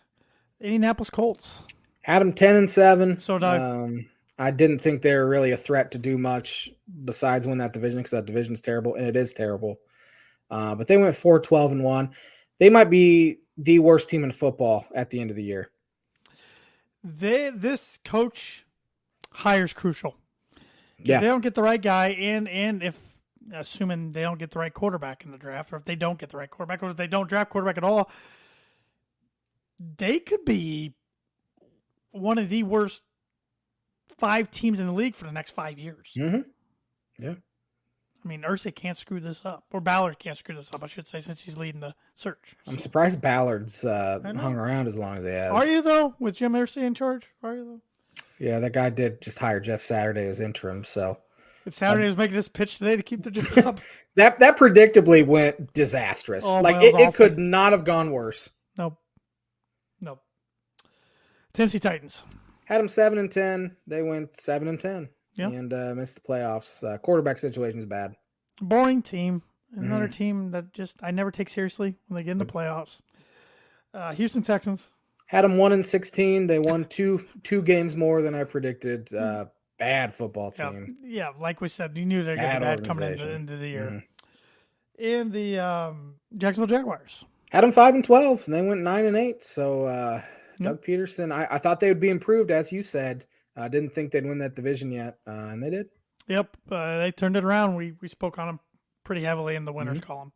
Indianapolis Colts. Had them 10-7. So Doug. I didn't think they were really a threat to do much besides win that division because that division's terrible, and it is terrible. But they went 4-12-1. They might be the worst team in football at the end of the year. This coach hires crucial. Yeah. If they don't get the right guy, and if assuming they don't get the right quarterback in the draft, or if they don't get the right quarterback, or if they don't draft quarterback at all, they could be one of the worst 5 teams in the league for the next 5 years. Mm-hmm. Yeah. I mean, Irsay can't screw this up. Or Ballard can't screw this up, I should say, since he's leading the search. I'm surprised Ballard's hung around as long as they have. Are you, though, with Jim Irsay in charge? Are you, though? Yeah, that guy did just hire Jeff Saturday as interim, so. Saturday was making this pitch today to keep the job. that predictably went disastrous. Oh, it could not have gone worse. Nope. Tennessee Titans. Had them 7-10. They went 7-10. Yep. And missed the playoffs. Quarterback situation is bad. Boring team. Another team that I never take seriously when they get in the playoffs. Houston Texans. Had them 1-16. They won two games more than I predicted. Bad football team. Yeah, like we said, you knew they were going to be bad coming into the year. And the Jacksonville Jaguars. Had them 5-12, and they went 9-8. So Doug Peterson, I thought they would be improved, as you said. I didn't think they'd win that division yet, and they did. Yep, they turned it around. We spoke on them pretty heavily in the winners column.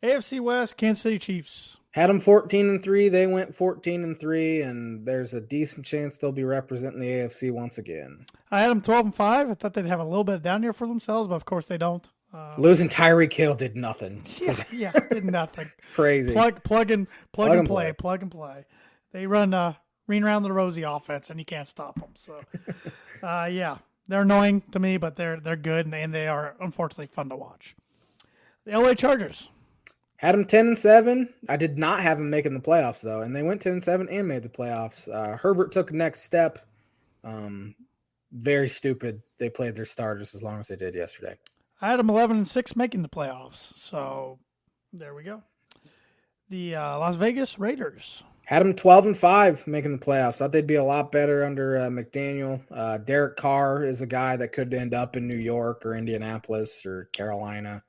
AFC West, Kansas City Chiefs. Had them 14-3. They went 14-3, and there's a decent chance they'll be representing the AFC once again. I had them 12-5. I thought they'd have a little bit down here for themselves, but of course they don't. Losing Tyreek Hill did nothing. Yeah, did nothing. It's crazy. Plug and play. They run around the rosy offense, and you can't stop them. So, yeah, they're annoying to me, but they're good, and they are unfortunately fun to watch. The LA Chargers. Had them 10-7. I did not have them making the playoffs, though, and they went 10-7 and made the playoffs. Herbert took the next step. Very stupid. They played their starters as long as they did yesterday. I had them 11-6 making the playoffs, so there we go. The Las Vegas Raiders. Had them 12-5 making the playoffs. Thought they'd be a lot better under McDaniel. Derek Carr is a guy that could end up in New York or Indianapolis or Carolina.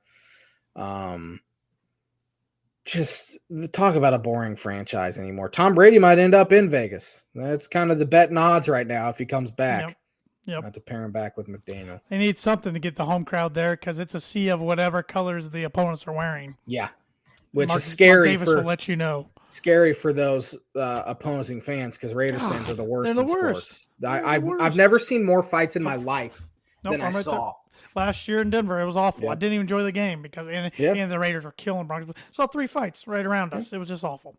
Just talk about a boring franchise anymore. Tom Brady might end up in Vegas. That's kind of the betting odds right now if he comes back. Yep. Not to pair him back with McDaniel. They need something to get the home crowd there because it's a sea of whatever colors the opponents are wearing. Yeah, which is scary. Mark Davis will let you know. Scary for those opposing fans because Raiders fans are the worst. They're the worst. I've never seen more fights in my life than I saw. Last year in Denver, it was awful. Yep. I didn't even enjoy the game because and the Raiders were killing Broncos. Saw 3 fights right around us. It was just awful.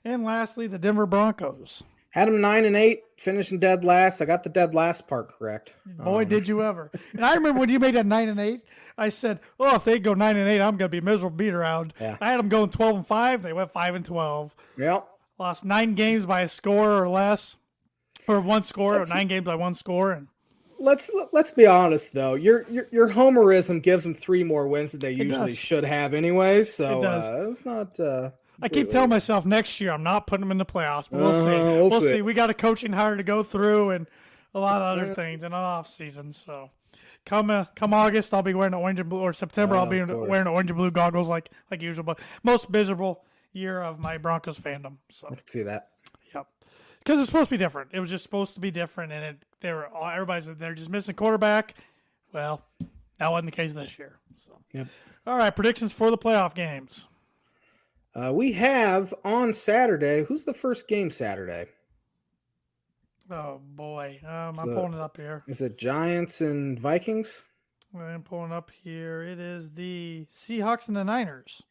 And lastly, the Denver Broncos. Had them 9-8, finishing dead last. I got the dead last part correct. Boy, did you ever. And I remember when you made that 9-8, I said, if they go 9-8, I'm going to be miserable beat around. Yeah. I had them going 12-5. They went 5-12. Yep. Lost 9 games by a score or less, or 1 score, or 9 games by 1 score. And let's be honest though. Your homerism gives them 3 more wins that they usually should have anyways. So it's not. I keep telling myself next year I'm not putting them in the playoffs, but we'll see. We'll see. We got a coaching hire to go through and a lot of other things in an off season. So come August, I'll be wearing orange and blue, or September I'll be wearing orange and blue goggles like usual. But most miserable year of my Broncos fandom. So I can see that. Yep. Because it's supposed to be different. It was just supposed to be different, and they're just missing quarterback. Well, that wasn't the case this year. So yep. All right, predictions for the playoff games. We have on Saturday. Who's the first game Saturday? Oh, boy. I'm pulling it up here. Is it Giants and Vikings? I'm pulling up here. It is the Seahawks and the Niners.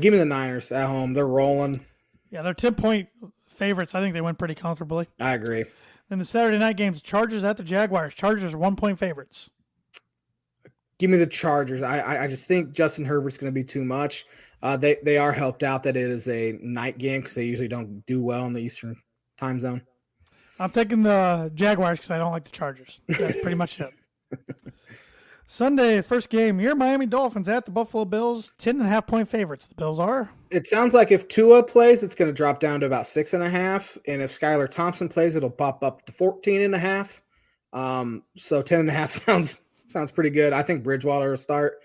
Give me the Niners at home. They're rolling. Yeah, they're 10-point favorites. I think they win pretty comfortably. I agree. Then the Saturday night games, Chargers at the Jaguars. Chargers are 1-point favorites. Give me the Chargers. I just think Justin Herbert's going to be too much. They are helped out that it is a night game because they usually don't do well in the Eastern time zone. I'm taking the Jaguars because I don't like the Chargers. That's pretty much it. Sunday, first game, your Miami Dolphins at the Buffalo Bills, 10.5-point favorites. The Bills are. It sounds like if Tua plays, it's going to drop down to about 6.5, and if Skylar Thompson plays, it'll pop up to 14.5. So 10.5 sounds pretty good. I think Bridgewater will start.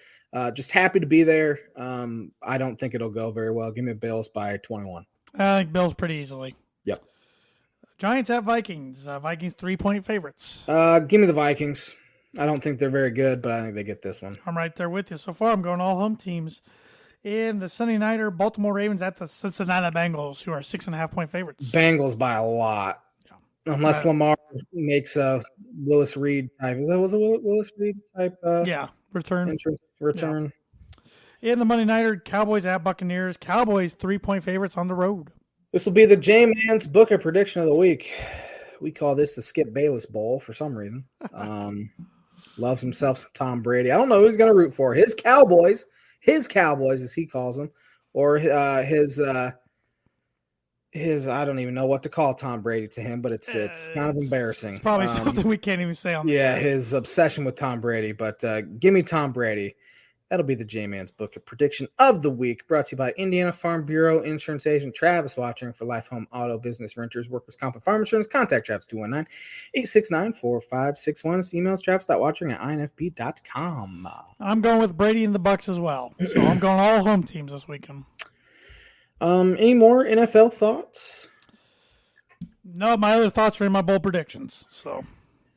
Just happy to be there. I don't think it'll go very well. Give me Bills by 21. I think Bills pretty easily. Yep. Giants at Vikings. Vikings 3-point favorites. Give me the Vikings. I don't think they're very good, but I think they get this one. I'm right there with you. So far, I'm going all home teams. And the Sunday nighter, Baltimore Ravens at the Cincinnati Bengals, who are 6.5-point favorites. Bengals by a lot. Yeah. Unless Lamar makes a Willis Reed type. Was it Willis Reed type? Return. Yeah. And the Monday nighter, Cowboys at Buccaneers. Cowboys 3-point favorites on the road. This will be the J-Man's Book of Prediction of the Week. We call this the Skip Bayless Bowl for some reason. Loves himself some Tom Brady. I don't know who he's going to root for. His Cowboys, as he calls them, or his I don't even know what to call Tom Brady to him, but it's kind of embarrassing. It's probably something we can't even say on. Yeah, his obsession with Tom Brady. But give me Tom Brady. That'll be the J-Man's Book of Prediction of the Week, brought to you by Indiana Farm Bureau Insurance Agent Travis Watching for life, home, auto, business, renters, workers' comp, and farm insurance. Contact Travis 219-869-4561. Emails travis.watching@infp.com. I'm going with Brady and the Bucks as well. So I'm going all home teams this weekend. Any more NFL thoughts? No, my other thoughts are in my bold predictions. So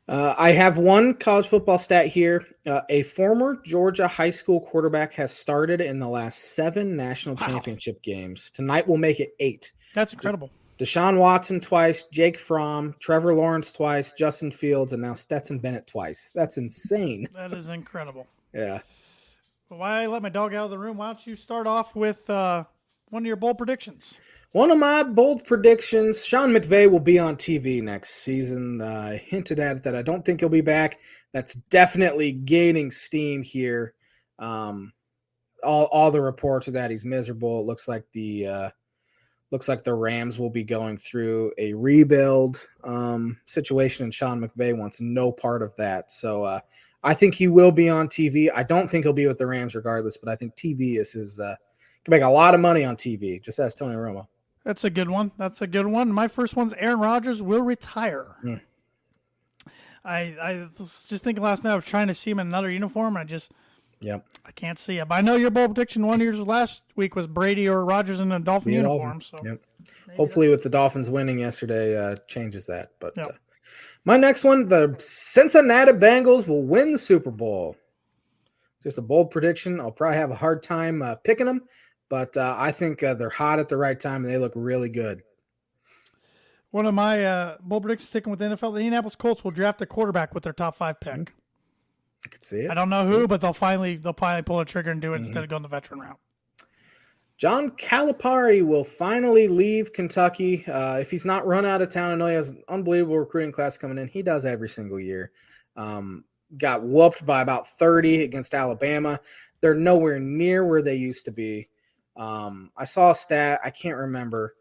I have one college football stat here. A former Georgia high school quarterback has started in the last 7 national championship games. Tonight will make it 8. That's incredible. Deshaun Watson twice, Jake Fromm, Trevor Lawrence twice, Justin Fields, and now Stetson Bennett twice. That's insane. That is incredible. Yeah. Well, why let my dog out of the room? Why don't you start off with one of your bold predictions? One of my bold predictions, Sean McVay will be on TV next season. I hinted at it that I don't think he'll be back. That's definitely gaining steam here. All the reports are that he's miserable. It looks like the Rams will be going through a rebuild situation, and Sean McVay wants no part of that. So I think he will be on TV. I don't think he'll be with the Rams regardless, but I think TV is his can make a lot of money on TV. Just ask Tony Romo. That's a good one. My first one's Aaron Rodgers will retire. I was just thinking last night, I was trying to see him in another uniform, and I can't see it. But I know your bold prediction one year last week was Brady or Rodgers in a Dolphin uniform. So hopefully with the Dolphins winning yesterday changes that. But my next one, the Cincinnati Bengals will win the Super Bowl. Just a bold prediction. I'll probably have a hard time picking them. But I think they're hot at the right time, and they look really good. One of my bold predictions sticking with the NFL, the Indianapolis Colts will draft a quarterback with their top 5 pick. I could see it. I don't know who, but they'll finally pull the trigger and do it instead of going the veteran route. John Calipari will finally leave Kentucky. If he's not run out of town, I know he has an unbelievable recruiting class coming in. He does every single year. Got whooped by about 30 against Alabama. They're nowhere near where they used to be. I saw a stat. I can't remember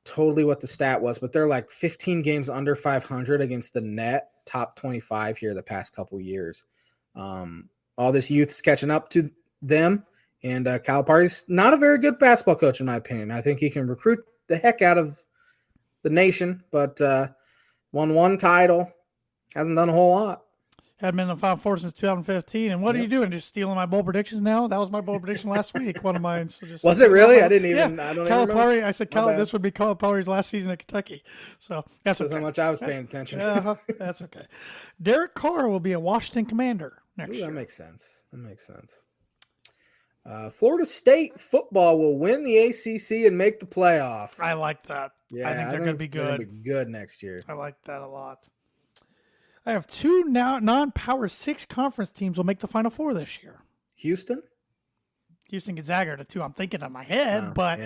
totally what the stat was, but they're like 15 games under 500 against the net top 25 here the past couple years. All this youth is catching up to them, and Calipari's not a very good basketball coach in my opinion. I think he can recruit the heck out of the nation, but won 1 title, hasn't done a whole lot. Hadn't been in the Final Four since 2015. And what are you doing? Just stealing my bold predictions now? That was my bold prediction last week. One of mine. So just was it really? I didn't even. Yeah. I don't Calipari. Even I said this would be Calipari's last season at Kentucky. So that's okay. How much I was paying attention. That's okay. Derek Carr will be a Washington Commander next year. That makes sense. Florida State football will win the ACC and make the playoff. I like that. Yeah, I think they're going to be good. They're going to be good next year. I like that a lot. I have 2 now non-Power 6 conference teams will make the Final Four this year. Houston, Gonzaga are the 2 I'm thinking in my head, but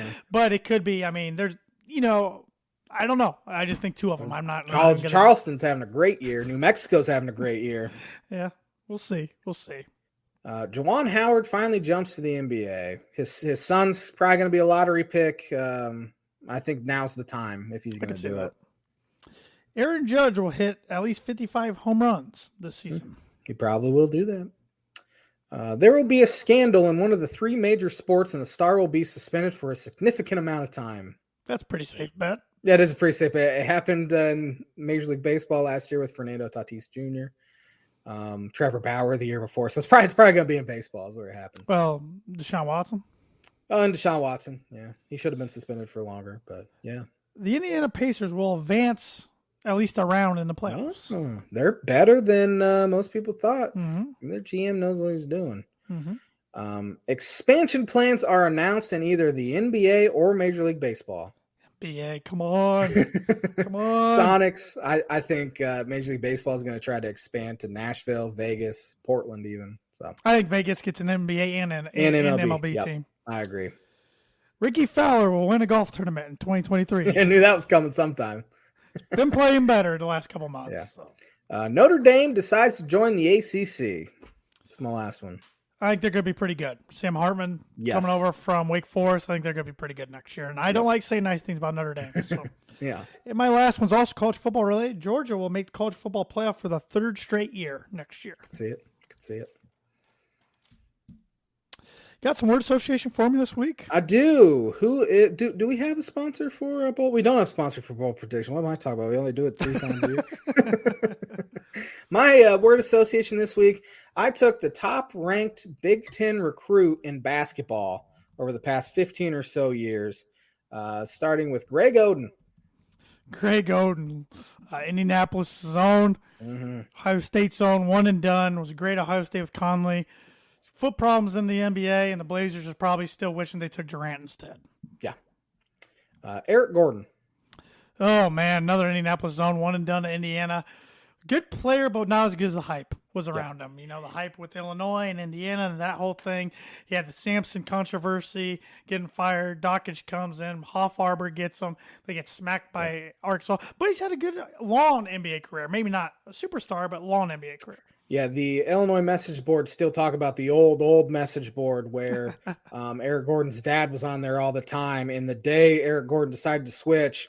it could be. I mean, there's I don't know. I just think 2 of them. I'm not. Charleston's having a great year. New Mexico's having a great year. Yeah, we'll see. Juwan Howard finally jumps to the NBA. His son's probably going to be a lottery pick. I think now's the time if he's going to do it. Aaron Judge will hit at least 55 home runs this season. He probably will do that. There will be a scandal in one of the 3 major sports, and the star will be suspended for a significant amount of time. That's a pretty safe bet. That is a pretty safe bet. It happened in Major League Baseball last year with Fernando Tatis Jr., Trevor Bauer the year before. So it's probably going to be in baseball is where it happened. Well, Deshaun Watson. Oh, and Deshaun Watson. Yeah. He should have been suspended for longer, but yeah. The Indiana Pacers will advance at least a round in the playoffs. Oh, they're better than most people thought. Mm-hmm. Their GM knows what he's doing. Mm-hmm. Expansion plans are announced in either the NBA or Major League Baseball. NBA, come on. Sonics. I think Major League Baseball is going to try to expand to Nashville, Vegas, Portland even. So I think Vegas gets an NBA and an MLB team. I agree. Ricky Fowler will win a golf tournament in 2023. I knew that was coming sometime. Been playing better the last couple months. Yeah. So. Notre Dame decides to join the ACC. That's my last one. I think they're going to be pretty good. Sam Hartman coming over from Wake Forest. I think they're going to be pretty good next year. And I don't like saying nice things about Notre Dame. So. Yeah. And my last one's also college football related. Georgia will make the college football playoff for the 3rd straight year next year. Could see it. Got some word association for me this week? I do. Do we have a sponsor for bowl? We don't have a sponsor for bowl prediction. What am I talking about? We only do it 3 times a year. My word association this week, I took the top-ranked Big Ten recruit in basketball over the past 15 or so years, starting with Greg Oden. Greg Oden, Indianapolis' own, Ohio State's own, one and done. Was a great Ohio State with Conley. Foot problems in the NBA, and the Blazers are probably still wishing they took Durant instead. Yeah. Eric Gordon. Oh, man, another Indianapolis zone, one and done to Indiana. Good player, but not as good as the hype was around him. You know, the hype with Illinois and Indiana and that whole thing. He had the Sampson controversy, getting fired. Dockage comes in. Hoff-Arbor gets him. They get smacked by Arkansas. But he's had a good, long NBA career. Maybe not a superstar, but long NBA career. Yeah, the Illinois message board still talk about the old message board where Eric Gordon's dad was on there all the time. And the day Eric Gordon decided to switch,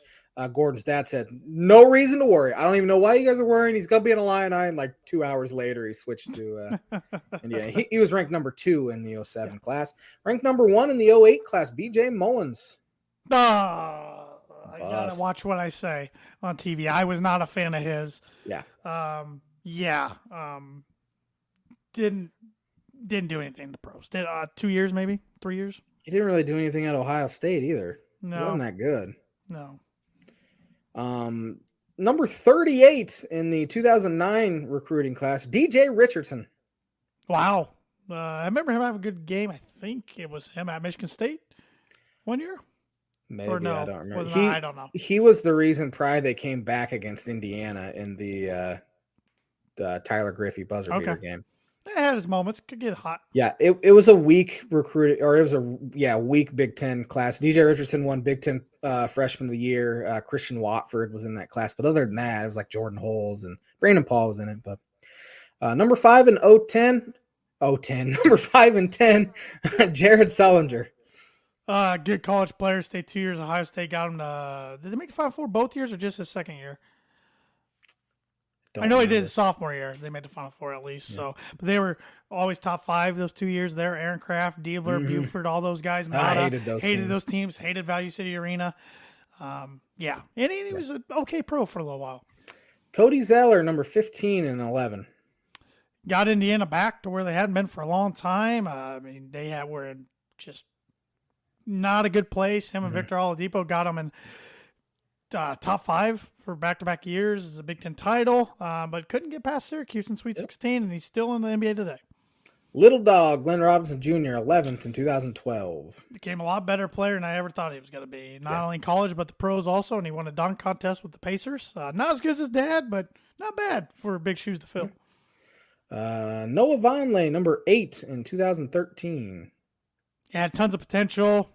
Gordon's dad said, no reason to worry. I don't even know why you guys are worrying. He's going to be in Illini. And like 2 hours later, he switched to Indiana. He was ranked number 2 in the 07 class. Ranked number 1 in the 08 class, B.J. Mullins. I got to watch what I say on TV. I was not a fan of his. Yeah. Didn't do anything in the pros. Did 2 years, maybe 3 years. He didn't really do anything at Ohio State either. No, he wasn't that good. No. Number 38 in the 2009 recruiting class, DJ Richardson. Wow. I remember him having a good game. I think it was him at Michigan State 1 year. Maybe, or no, I don't remember. I don't know. He was the reason probably they came back against Indiana in the Tyler Griffey buzzer beater game. It had his moments. Could get hot. Yeah, it was a weak recruiting, or it was a weak Big Ten class. DJ Richardson won Big Ten Freshman of the Year. Christian Watford was in that class, but other than that, it was like Jordan Holes and Brandon Paul was in it. But number 5 in 010, number 5 and 10, Jared Sullinger. Good college player. Stayed 2 years. Ohio State got him to. Did they make the Final Four both years or just his second year? I know he did his sophomore year. They made the Final Four at least. Yeah. So, but they were always top 5 those 2 years there. Aaron Craft, Diebler, Buford, all those guys. Mata, I hated those teams. Hated Value City Arena. And he was an okay pro for a little while. Cody Zeller, number 15 and 11. Got Indiana back to where they hadn't been for a long time. They were in just not a good place. Him and Victor Oladipo got them in top 5 for back-to-back years as a Big Ten title, but couldn't get past Syracuse in Sweet 16, and he's still in the NBA today. Little dog, Glenn Robinson Jr., 11th in 2012. Became a lot better player than I ever thought he was going to be. Not only in college, but the pros also, and he won a dunk contest with the Pacers. Not as good as his dad, but not bad for big shoes to fill. Noah Vonleh, number 8 in 2013. Had tons of potential,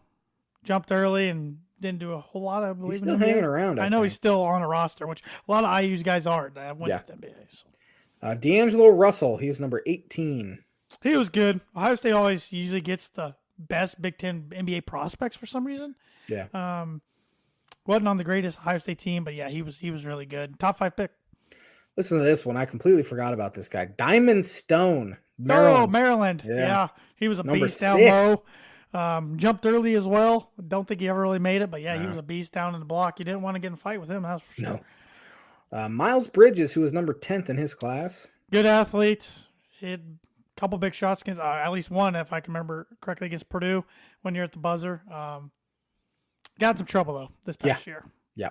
jumped early, and didn't do a whole lot of believing. He's still hanging around. I know he's still on a roster, which a lot of IU's guys are that went to the NBA. So. D'Angelo Russell, he was number 18. He was good. Ohio State always usually gets the best Big Ten NBA prospects for some reason. Yeah. Wasn't on the greatest Ohio State team, but he was really good. Top 5 pick. Listen to this one. I completely forgot about this guy. Diamond Stone, Maryland. Oh, Maryland. Yeah. He was a number beast 6. Down low. Jumped early as well. Don't think he ever really made it, but he was a beast down in the block. You didn't want to get in a fight with him, that's for sure. No. Miles Bridges, who was number 10th in his class. Good athlete. Hit a couple big shots against, at least one, if I can remember correctly, against Purdue when you're at the buzzer. Got in some trouble, though, this past year. Yeah.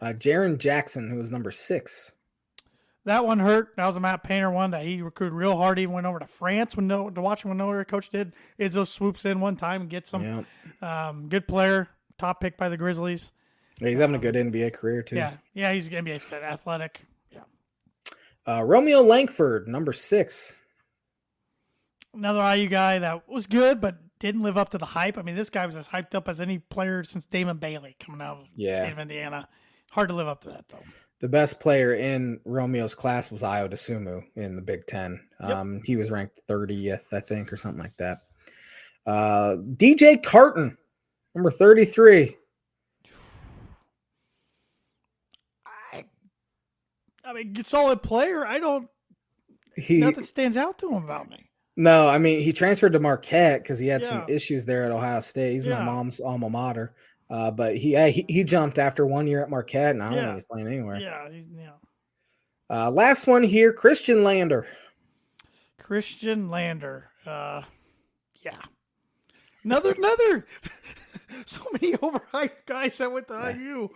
Jaren Jackson, who was number 6. That one hurt. That was a Matt Painter one that he recruited real hard. Even went over to France to watch him when no other coach did. Izzo swoops in one time and gets him. Good player. Top pick by the Grizzlies. Yeah, he's having a good NBA career, too. Yeah, he's NBA fit, athletic. Yeah. Romeo Langford, number 6. Another IU guy that was good, but didn't live up to the hype. I mean, this guy was as hyped up as any player since Damon Bailey coming out of the state of Indiana. Hard to live up to that, though. The best player in Romeo's class was Ayo Dosunmu in the Big Ten. He was ranked 30th, I think, or something like that. DJ Carton, number 33. I mean, good solid player. Nothing stands out to him about me. No, I mean, he transferred to Marquette because he had some issues there at Ohio State. He's my mom's alma mater. But he jumped after 1 year at Marquette, and I don't think he's playing anywhere. Last one here, Christian Lander. Another So many overhyped guys that went to IU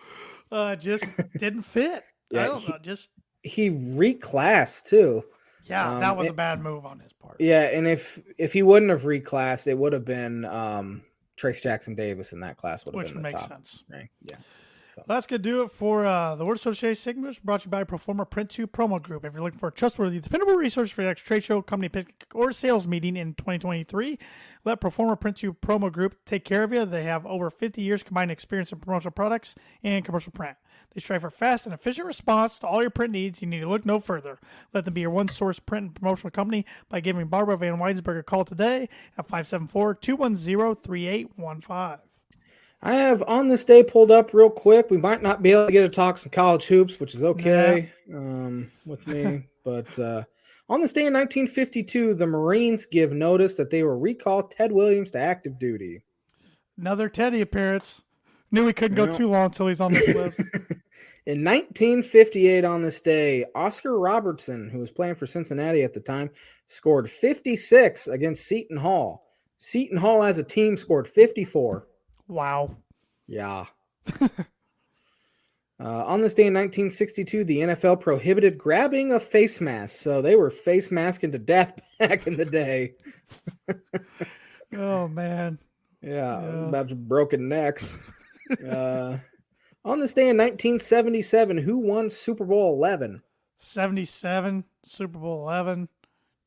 just didn't fit. Yeah, I don't know. Just he reclassed too. that was a bad move on his part. Yeah, and if he wouldn't have reclassed, it would have been Trace Jackson Davis in that class would have Which been would the make top sense. rank. Yeah. So. That's going to do it for the Word Association segment, brought to you by Proforma Print 2 Promo Group. If you're looking for a trustworthy, dependable resource for your next trade show, company picnic, or sales meeting in 2023, let Proforma Print 2 Promo Group take care of you. They have over 50 years combined experience in promotional products and commercial print. They strive for fast and efficient response to all your print needs. You need to look no further. Let them be your one-source print and promotional company by giving Barbara Van Weinsberg a call today at 574-210-3815. I have On This Day pulled up real quick. We might not be able to get to talk some college hoops, which is okay with me. But on this day in 1952, the Marines give notice that they will recall Ted Williams to active duty. Another Teddy appearance. Knew he couldn't go too long until he's on this list. In 1958, on this day, Oscar Robertson, who was playing for Cincinnati at the time, scored 56 against Seton Hall. Seton Hall as a team scored 54. Wow. Yeah. On this day in 1962, the NFL prohibited grabbing of face masks. So they were face masking to death back in the day. Oh, man. Yeah. About broken necks. On this day in 1977, who won Super Bowl 11? 77, Super Bowl 11.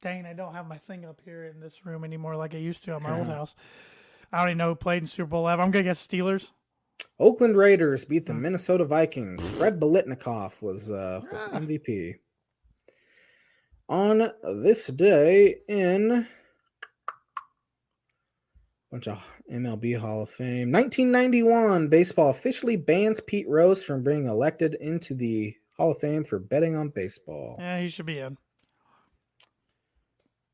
Dang, I don't have my thing up here in this room anymore like I used to at my old house. I don't even know who played in Super Bowl 11. I'm going to guess Steelers. Oakland Raiders beat the Minnesota Vikings. Fred Biletnikoff was MVP. On this day in bunch of MLB Hall of Fame. 1991, baseball officially bans Pete Rose from being elected into the Hall of Fame for betting on baseball. Yeah, he should be in.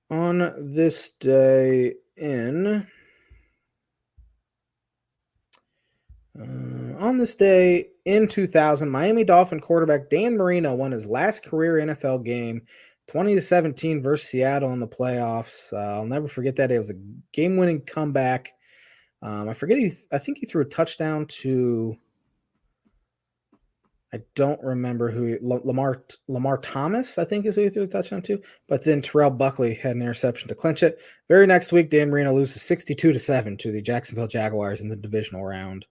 On this day in... on this day in 2000, Miami Dolphin quarterback Dan Marino won his last career NFL game, 20-17 versus Seattle in the playoffs. I'll never forget that. It was a game-winning comeback. I think he threw a touchdown to, I don't remember who, Lamar Thomas, I think is who he threw a touchdown to. But then Terrell Buckley had an interception to clinch it. Very next week, Dan Marino loses 62-7 to the Jacksonville Jaguars in the divisional round.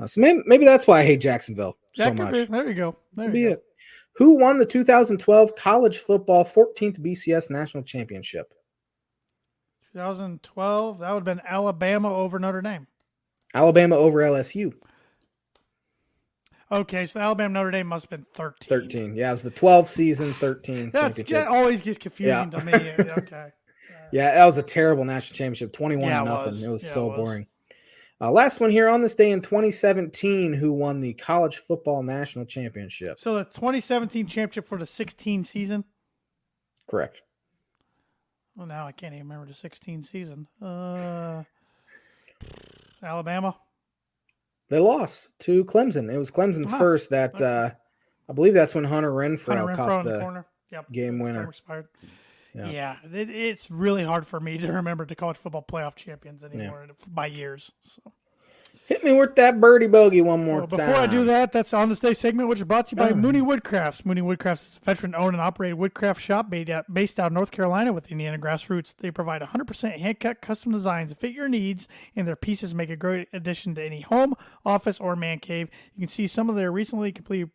So maybe that's why I hate Jacksonville so much. There you go. There you go. Who won the 2012 college football 14th BCS national championship? 2012, that would have been Alabama over Notre Dame. Alabama over LSU. Okay, so Alabama Notre Dame must have been 13. 13, yeah, it was the 12 season 13 championship. That always gets confusing to me. Okay. Yeah, that was a terrible national championship, 21-0. It was so boring. Last one here on this day in 2017, who won the college football national championship? So the 2017 championship for the 16 season? Correct. Well, now I can't even remember the 16 season. Alabama? They lost to Clemson. It was Clemson's first that I believe that's when Hunter Renfrow caught the corner. game winner. Expired. Yeah, it's really hard for me to remember the college football playoff champions anymore by years. So. Hit me with that birdie bogey one more time. Before I do that, that's On This Day segment, which is brought to you by Mooney Woodcrafts. Mooney Woodcrafts is a veteran-owned and operated woodcraft shop based out of North Carolina with Indiana grassroots. They provide 100% hand-cut custom designs that fit your needs, and their pieces make a great addition to any home, office, or man cave. You can see some of their recently completed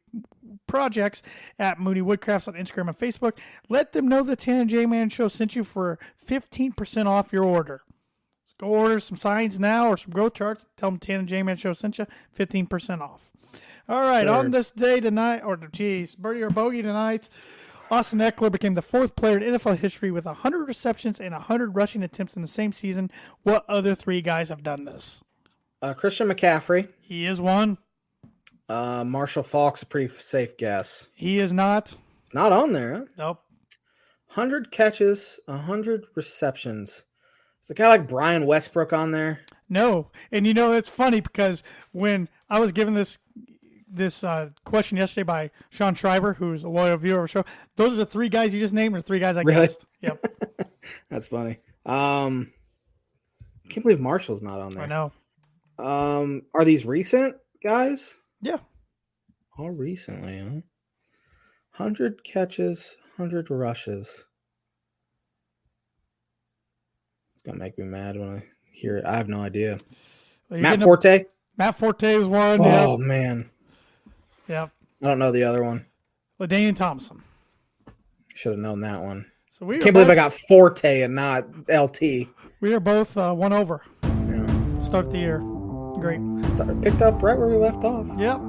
projects at Mooney Woodcrafts on Instagram and Facebook. Let them know the Tan and J-Man Show sent you for 15% off your order. Go order some signs now or some growth charts. Tell them Tan and J-Man Show sent you 15% off. All right, sure. On this day tonight, Birdie or Bogey tonight, Austin Eckler became the fourth player in NFL history with 100 receptions and 100 rushing attempts in the same season. What other three guys have done this? Christian McCaffrey. He is one. Marshall Faulk's a pretty safe guess. He is not. Not on there. Huh? Nope. 100 catches, 100 receptions. Is the guy like Brian Westbrook on there? No. And it's funny because when I was given this question yesterday by Sean Shriver, who's a loyal viewer of our show, those are the three guys you just named, or three guys I guessed. Yep. That's funny. I can't believe Marshall's not on there. I know. Are these recent, guys? Yeah. All recently, huh? 100 catches, 100 rushes. It's gonna make me mad when I hear it. I have no idea. Well, Matt Forte? Matt Forte was one. Oh, man. Yep. I don't know the other one. LaDainian Thompson. Should have known that one. So we Can't believe I got Forte and not LT. We are both one over. Yeah. Start the year. Great. Picked up right where we left off. Yep.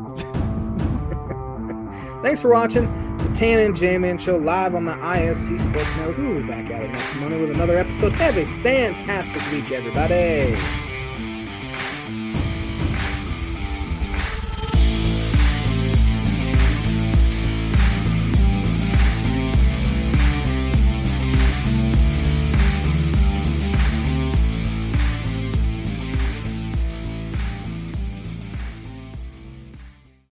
Thanks for watching the Tan and J-Man Show live on the ISC Sports Network. We'll be back at it next Monday with another episode. Have a fantastic week, everybody.